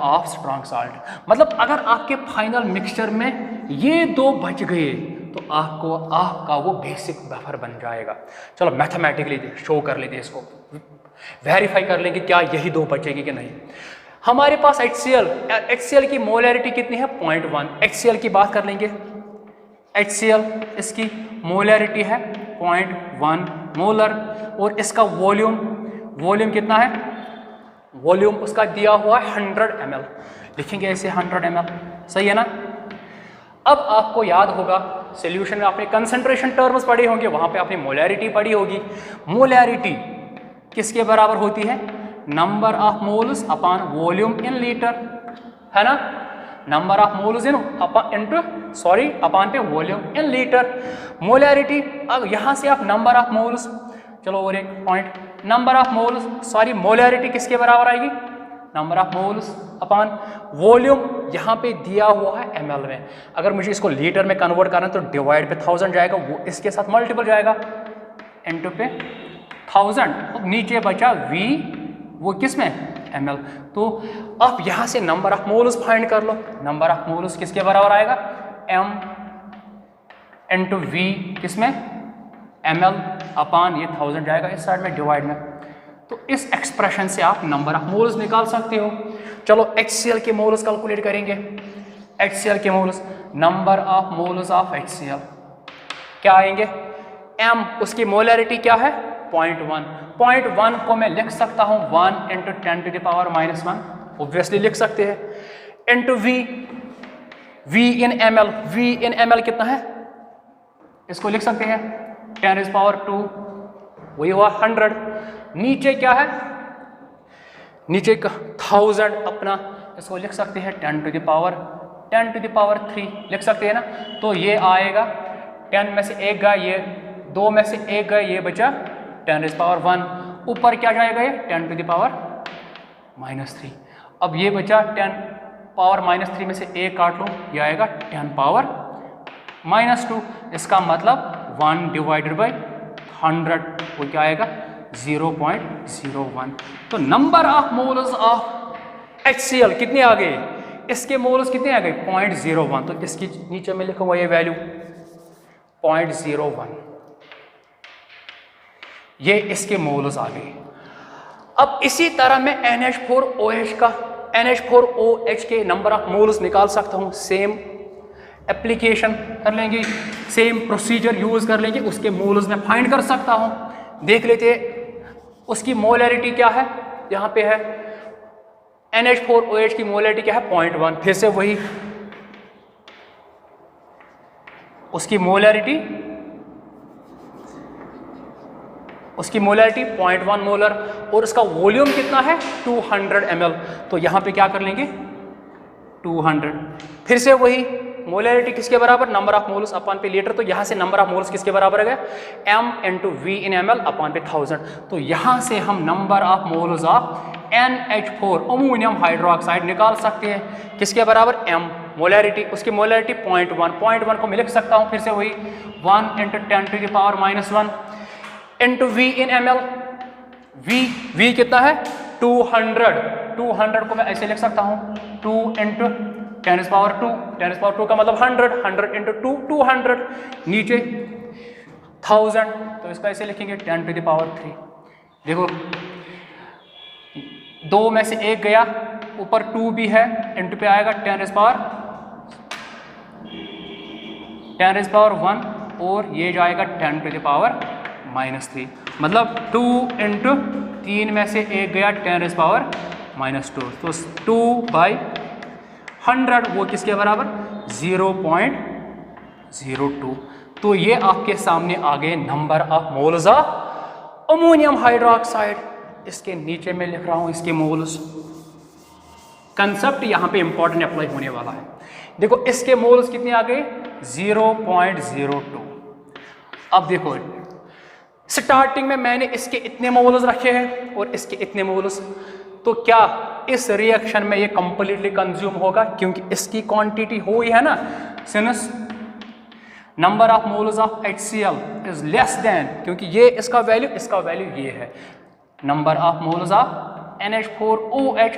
of strong salt. मतलब अगर आपके फाइनल मिक्सचर में ये दो बच गए तो आपका वो बेसिक बफर बन जाएगा। चलो मैथमेटिकली शो कर लेते हैं, इसको वेरीफाई कर लेंगे क्या यही दो बचेगी कि नहीं। हमारे पास HCl की मोलैरिटी कितनी है 0.1, HCl की बात कर लेंगे। HCl इसकी मोलैरिटी है 0.1 मोलर, और इसका वॉल्यूम कितना है, वॉल्यूम उसका दिया हुआ है 100 ml, लिखेंगे ऐसे 100 ml, सही है ना। अब आपको याद होगा सॉल्यूशन में आपने कंसंट्रेशन टर्म्स पढ़े होंगे, वहां पे आपने मोलैरिटी पढ़ी होगी। मोलैरिटी किसके बराबर होती है? Number of moles upon volume in litre, है ना? Number of moles in upon पे वॉल्यूम इन लीटर। मोलैरिटी, अब यहाँ से आप नंबर ऑफ मोल्स, चलो और एक point, number of moles molarity किसके बराबर आएगी? Number of moles upon volume, यहाँ पे दिया हुआ है ml में, अगर मुझे इसको लीटर में कन्वर्ट करना है तो डिवाइड पे 1000 जाएगा, वो इसके साथ मल्टीपल जाएगा इनटू पे 1000, नीचे बचा v, वो किस में? ml। तो आप यहाँ से नंबर ऑफ मोल्स फाइंड कर लो। नंबर ऑफ मोल्स किसके बराबर आएगा? m इनटू v किस में? ml अपॉन ये 1000 जाएगा इस साइड में डिवाइड में। तो इस एक्सप्रेशन से आप नंबर ऑफ मोल्स निकाल सकते हो। चलो HCl के मोल्स कैलकुलेट करेंगे। HCl के moles, number of moles of HCl क्या आएंगे? m, उसकी मोलैरिटी क्या है? 0.1। 0.1 को मैं लिख सकता हूँ 1 into 10 to the power -1, obviously लिख सकते हैं, into v in ml। v in ml कितना है? इसको लिख सकते हैं 10 टू द पावर 2, वही हुआ 100। नीचे क्या है? नीचे का 1000 अपना, इसको लिख सकते हैं 10 टू द पावर 3 लिख सकते हैं ना। तो ये आएगा 10 में से 1 गया, ये 2 में से 1 गया, ये बचा 10 टू द पावर 1, ऊपर क्या जाएगा? ये 10 टू द पावर -3। अब ये बचा 10 पावर -3 में से 1 काट लो, ये आएगा 10 पावर -2। इसका मतलब 1 डिवाइडेड बाई 100, वो क्या आएगा? 0.01। तो number of moles of HCl कितने आ गए? इसके मोल्स कितने आ गए? 0.01। तो इसकी नीचे में लिखूंगा ये वैल्यू 0.01, ये इसके मोल्स आ गए। अब इसी तरह मैं NH4OH के नंबर ऑफ मोल्स निकाल सकता हूं। सेम एप्लीकेशन कर लेंगे, सेम प्रोसीजर यूज कर लेंगे, उसके मोल्स में फाइंड कर सकता हूं। देख लेते उसकी मोलैरिटी क्या है, यहाँ पे है NH4OH की मोलैरिटी क्या है? 0.1। फिर से वही, उसकी मोलैरिटी 0.1 मोलर, और उसका वॉल्यूम कितना है? 200 ml। तो यहाँ पे क्या कर लेंगे? 200। फिर से वही मोलैरिटी किसके बराबर? नंबर ऑफ मोल्स अपॉन पे लीटर। तो यहाँ से नंबर ऑफ मोल्स किसके बराबर है? m into v in ml upon पे 1000। तो यहाँ से हम number of moles of NH4 ammonium hydroxide निकाल सकते हैं। किसके बराबर? m, मोलैरिटी, उसकी मोलैरिटी 0.1 को मैं लिख सकता हूँ। फिर से वही 1 into 10 to the power -1 into v in ml। v कितना है? 200 को मैं ऐसे लिख सकता हूँ 2 इंटू 10 टू पावर 2 का मतलब 100 इंटू 200, नीचे 1000, तो इसका ऐसे लिखेंगे 10 टू द पावर 3। देखो 2 में से 1 गया, ऊपर 2 भी है, इंटू पे आएगा 10 टू पावर 1, और ये जाएगा 10 टू द पावर -3। मतलब 2 इंटू 3 में से 1 गया 10 टू पावर -2, तो 2/100 वो किसके बराबर? 0.02। तो ये आपके सामने आ गए number of moles of ammonium hydroxide. इसके नीचे में लिख रहा हूं इसके मोल्स। कंसेप्ट यहां पे इंपॉर्टेंट अप्लाई होने वाला है। देखो इसके मोल्स कितने आ गए? 0.02। अब देखो स्टार्टिंग में मैंने इसके इतने मोल्स रखे हैं और इसके इतने मोल्स, तो क्या इस रिएक्शन में ये कंप्लीटली कंज्यूम होगा? क्योंकि इसकी क्वांटिटी हुई है ना, since number of moles of HCl is less than, क्योंकि ये इसका वैल्यू ये है, number of moles of NH4OH।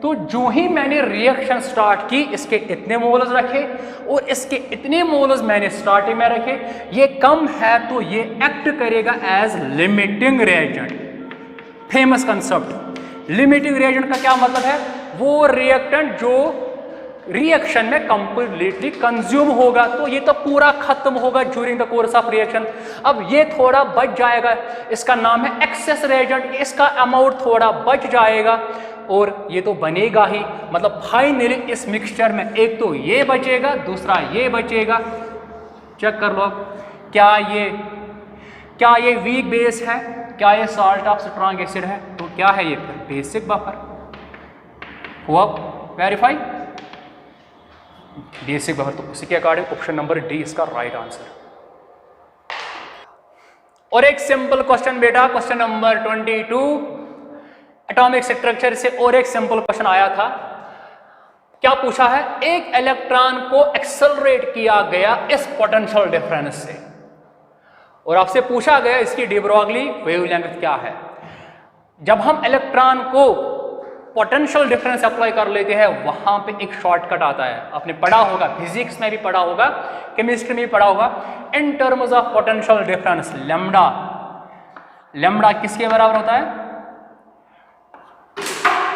तो जो ही मैंने रिएक्शन स्टार्ट की, इसके इतने मोल्स रखे और इसके इतने मोल्स मैंने स्टार्टिंग में रखे, ये कम है तो ये एक्ट करेगा as limiting reagent. Famous concept. Limiting reagent का क्या मतलब है? वो रिएक्टेंट जो रिएक्शन में कंप्लीटली कंज्यूम होगा, तो ये तो पूरा खत्म होगा during the course of reaction. अब ये थोड़ा बच जाएगा, इसका नाम है एक्सेस रिएजेंट, इसका अमाउंट थोड़ा बच जाएगा और ये तो बनेगा ही। मतलब फाइनली इस मिक्सचर में एक तो ये बचेगा, दूसरा ये बचेगा। चेक कर लो क्या ये वीक बेस है? क्या ये साल्ट ऑफ स्ट्रॉन्ग एसिड है? तो क्या है ये? फिर बेसिक बफर हुआ वेरीफाई, बेसिक बफर। तो उसी के अकॉर्डिंग ऑप्शन नंबर डी इसका राइट आंसर। और एक सिंपल क्वेश्चन बेटा, क्वेश्चन नंबर 22 एटॉमिक स्ट्रक्चर से और एक सिंपल क्वेश्चन आया था। क्या पूछा है? एक इलेक्ट्रॉन को एक्सेलरेट किया गया इस पोटेंशियल डिफरेंस से, और आपसे पूछा गया इसकी डी ब्रॉगली वेवलेंथ क्या है। जब हम इलेक्ट्रॉन को पोटेंशियल डिफरेंस अप्लाई कर लेते हैं, वहां पे एक शॉर्टकट आता है, आपने पढ़ा होगा, फिजिक्स में भी पढ़ा होगा, केमिस्ट्री में भी पढ़ा होगा। In terms of potential difference lambda, lambda किसके बराबर होता है?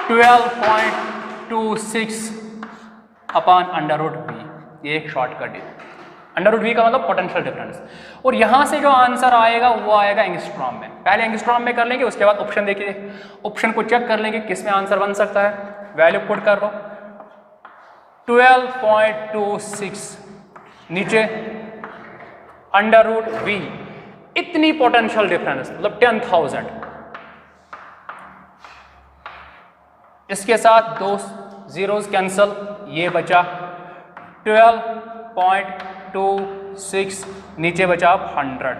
12.26 अपॉन अंडर रूट वी। ये एक शॉर्टकट है, अंडर रूट वी का मतलब पोटेंशियल डिफरेंस। और यहां से जो आंसर आएगा वो आएगा एंगस्ट्रॉम में। पहले एंगस्ट्रॉम में कर लेंगे, उसके बाद ऑप्शन देखिए, ऑप्शन को चेक कर लेंगे किस में आंसर बन सकता है। वैल्यू पुट कर लो 12.26 नीचे अंडर रूट वी, इतनी पोटेंशियल डिफरेंस मतलब 10,000। इसके साथ दो जीरोस कैंसल, ये बचा 12.26 नीचे बचा 100।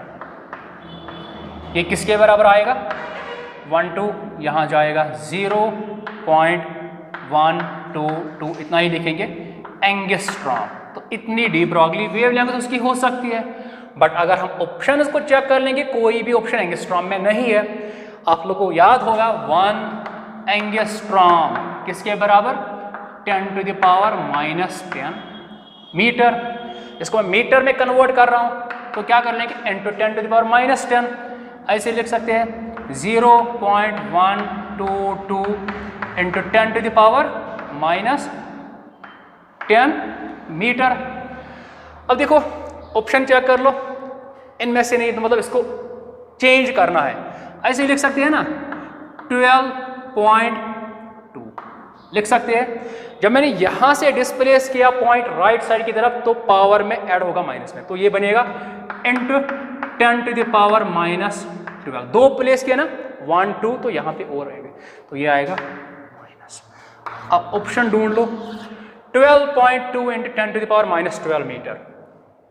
ये किसके बराबर आएगा? 12, यहाँ जाएगा 0.122, इतना ही लिखेंगे एंगस्ट्रॉम। तो इतनी डी ब्रॉगली वेवलेंथ उसकी हो सकती है। बट अगर हम ऑप्शन को चेक कर लेंगे, कोई भी ऑप्शन एंगस्ट्रॉम में नहीं है। आप लोगों को याद होगा 1 एंगस्ट्रॉम किसके बराबर? 10⁻⁻10 मीटर। इसको मैं मीटर में कन्वर्ट कर रहा हूं, तो क्या कर लेंगे? इंटू 10⁻⁻10। ऐसे लिख सकते हैं 0.122 इंटू 10⁻⁻10 मीटर। अब देखो ऑप्शन चेक कर लो, इनमें से नहीं, तो मतलब इसको चेंज करना है। ऐसे लिख सकते हैं ना 12.2 लिख सकते हैं। जब मैंने यहां से डिस्प्लेस किया पॉइंट राइट साइड की तरफ, तो पावर में ऐड होगा माइनस में, तो ये बनेगा इंटू 10⁻⁻12। दो प्लेस किया ना 1 2, तो यहां पे और रहेगा, तो ये आएगा माइनस। अब ऑप्शन ढूंढ लो 12.2 into 10⁻⁻12 metre.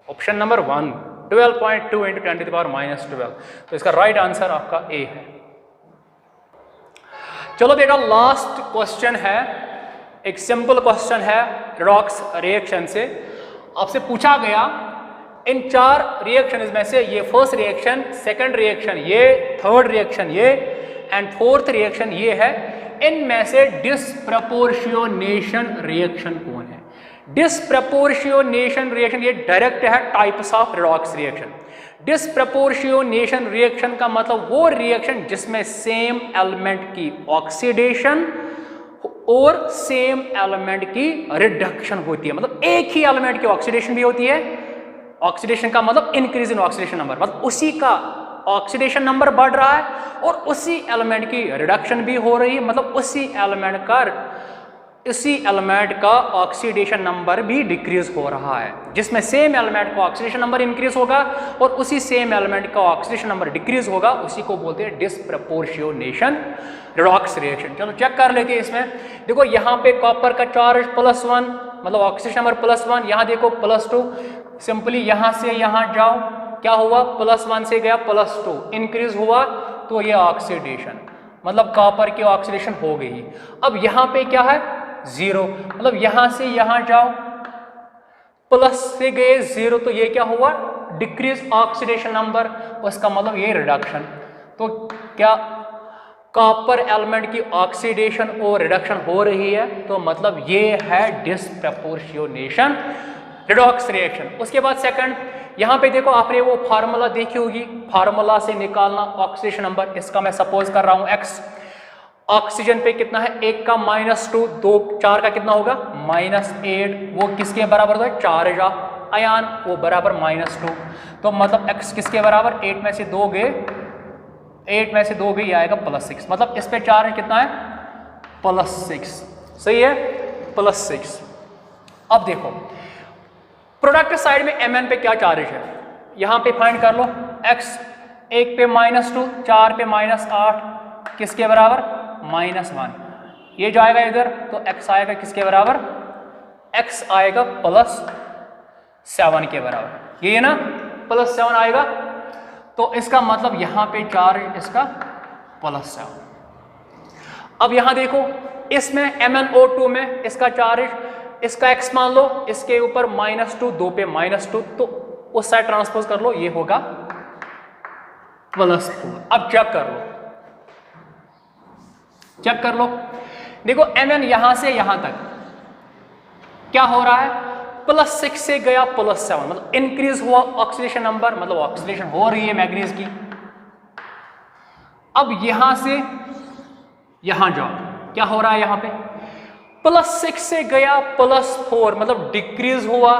Option number 1 12.2 into 10⁻⁻12। तो इसका राइट आंसर आपका ए है। चलो बेटा लास्ट क्वेश्चन है, एक सिंपल क्वेश्चन है रेडॉक्स रिएक्शन से। आपसे पूछा गया इन 4 रिएक्शन में से, ये फर्स्ट रिएक्शन, सेकंड रिएक्शन ये, थर्ड रिएक्शन ये, एंड फोर्थ रिएक्शन ये है, इनमें से डिसप्रपोर्शियोनेशन रिएक्शन कौन है? डिसप्रपोर्शियोनेशन रिएक्शन ये डायरेक्ट है types of redox reaction. Disproportionation reaction का मतलब वो रिएक्शन जिसमें सेम एलिमेंट की ऑक्सीडेशन और सेम एलिमेंट की रिडक्शन होती है। मतलब एक ही एलिमेंट की ऑक्सीडेशन भी होती है, ऑक्सीडेशन का मतलब इंक्रीज इन ऑक्सीडेशन नंबर, मतलब उसी का ऑक्सीडेशन नंबर बढ़ रहा है और उसी एलिमेंट की रिडक्शन भी हो रही है, मतलब उसी एलिमेंट का ऑक्सीडेशन नंबर भी डिक्रीज हो रहा है। जिसमें सेम एलिमेंट का ऑक्सीडेशन नंबर इंक्रीज होगा और उसी सेम एलिमेंट का ऑक्सीडेशन नंबर डिक्रीज होगा, उसी को बोलते हैं डिसप्रपोर्शियोनेशन रेडॉक्स रिएक्शन। चलो चेक कर लेते हैं इसमें। देखो यहाँ पे कॉपर का चार्ज +1 मतलब ऑक्सीडेशन नंबर +1, यहाँ देखो +2। सिंपली यहाँ से यहाँ जाओ, क्या हुआ? +1 से गया +2, इंक्रीज हुआ, तो ये ऑक्सीडेशन मतलब कॉपर की ऑक्सीडेशन हो गई। अब यहाँ पे क्या है? 0, मतलब यहां से यहां जाओ, प्लस से गए 0, तो ये क्या हुआ? डिक्रीज ऑक्सीडेशन नंबर, उसका मतलब ये रिडक्शन। तो क्या कॉपर एलिमेंट की ऑक्सीडेशन और रिडक्शन हो रही है, तो मतलब ये है डिसप्रपोर्शियोनेशन रेडॉक्स रिएक्शन। उसके बाद सेकंड, यहाँ पे देखो आपने वो फार्मूला देखी होगी, फार्मूला से निकालना ऑक्सीडेशन नंबर। इसका मैं सपोज कर रहा हूं x, ऑक्सीजन पे कितना है? 1 का -2, 2 4 का कितना होगा? -8। वो किसके बराबर होता है? चार्ज ऑफ आयन, वो बराबर -2। तो मतलब x किसके बराबर? 8 में से 2 गए, 8 में से 2 गए, आएगा +6। मतलब इस पे चार्ज कितना है? +6। सही है, +6। अब देखो प्रोडक्ट साइड में Mn पे क्या चार्ज है, यहां पे फाइंड कर लो। x 1 पे -2, 4 पे -8 किसके बराबर? -1। ये जाएगा इधर तो x आएगा किसके बराबर? x आएगा +7 के बराबर। ये ना +7 आएगा, तो इसका मतलब यहां पे चार्ज इसका +7। अब यहां देखो इसमें MnO2 में इसका चार्ज, इसका x मान लो, इसके ऊपर -2, 2 पे -2, तो उस साइड ट्रांसपोज कर लो, ये होगा +4। अब चेक कर लो, चेक कर लो, देखो Mn यहां से यहां तक क्या हो रहा है? +6 से गया +7, मतलब इंक्रीज हुआ ऑक्सीडेशन नंबर, मतलब ऑक्सीडेशन हो रही है मैग्नीज की। अब यहां से यहां जाओ, क्या हो रहा है यहां पे? +6 से गया +4, मतलब डिक्रीज हुआ।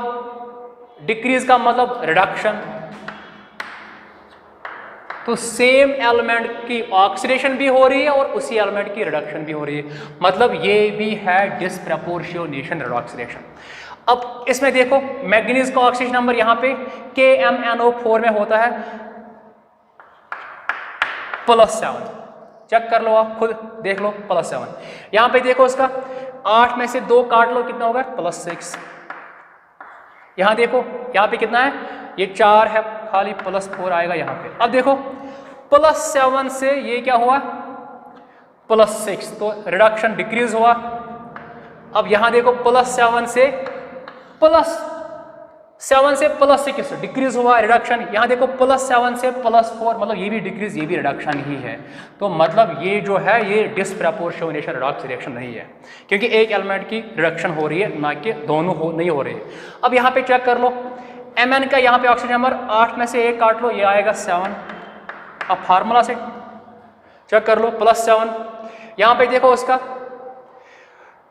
डिक्रीज का मतलब रिडक्शन। तो सेम एलिमेंट की ऑक्सीडेशन भी हो रही है और उसी एलिमेंट की रिडक्शन भी हो रही है, मतलब ये भी है डिस्प्रपोर्शनेशन रिडॉक्सिडेशन। अब इसमें देखो मैग्नीज का ऑक्सीडेशन नंबर यहां पे KMnO4 में होता है +7। चेक कर लो, आप खुद देख लो, +7। यहां पे देखो इसका 8 में से 2 काट लो, कितना होगा? +6। यहां देखो यहां पे कितना है? ये 4 है, खाली +4 आएगा यहां पे। अब देखो +7 से ये क्या हुआ? +6, तो रिडक्शन डिक्रीज हुआ। अब यहां देखो +7 से +6 डिक्रीज हुआ, रिडक्शन। यहां देखो +7 से +4, मतलब ये भी डिक्रीज, ये भी रिडक्शन ही है। तो मतलब ये जो है ये डिस्प्रपोर्शनेशन रिडॉक्स रिएक्शन नहीं है, क्योंकि एक एलिमेंट की रिडक्शन हो रही है, ना कि दोनों नहीं हो रही है। अब यहां पे चेक कर लो, Mn का यहाँ पे ऑक्सीजन नंबर 8 में से 1 काट लो, ये आएगा 7। अब फार्मूला से चेक कर लो, +7। यहाँ पे देखो उसका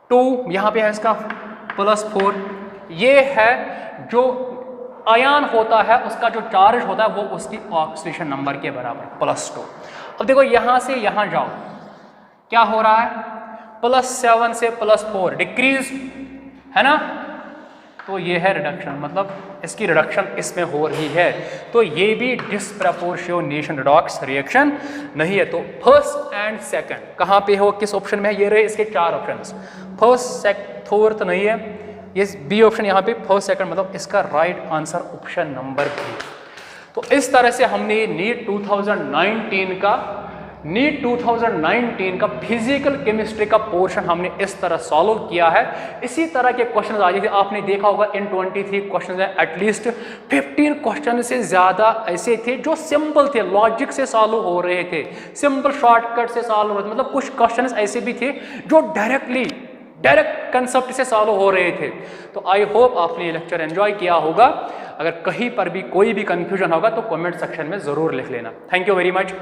2, यहाँ पे है इसका +4। ये है जो आयन होता है, उसका जो चार्ज होता है वो उसकी ऑक्सीडेशन नंबर के बराबर +2। अब देखो यहाँ से यहाँ जाओ, क्या हो रहा है? +7 से +4 डिक्रीज है ना, तो ये है रिडक्शन, मतलब इसकी रिडक्शन इसमें हो रही है। तो ये भी डिस्प्रपोर्शनेशन रिडॉक्स रिएक्शन नहीं है। तो फर्स्ट एंड सेकंड कहाँ पे हो, किस ऑप्शन में है? ये रहे इसके 4 ऑप्शंस, फर्स्ट फोर्थ नहीं है, ये बी ऑप्शन यहाँ पे फर्स्ट सेकंड, मतलब इसका right answer option number B. तो इस तरह से हमने नीट 2019 का फिजिकल केमिस्ट्री का पोर्शन हमने इस तरह सॉल्व किया है। इसी तरह के क्वेश्चन आज थे, आपने देखा होगा इन 23 क्वेश्चन है, एटलीस्ट 15 क्वेश्चन से ज़्यादा ऐसे थे जो सिंपल थे, लॉजिक से सॉल्व हो रहे थे, सिंपल शॉर्टकट से सॉल्व हो रहे थे। मतलब कुछ क्वेश्चन ऐसे भी थे जो डायरेक्ट कंसेप्ट से सॉल्व हो रहे थे। तो आई होप आपने ये लेक्चर एंजॉय किया होगा। अगर कहीं पर भी कोई भी कंफ्यूजन होगा तो कमेंट सेक्शन में ज़रूर लिख लेना। Thank you very much.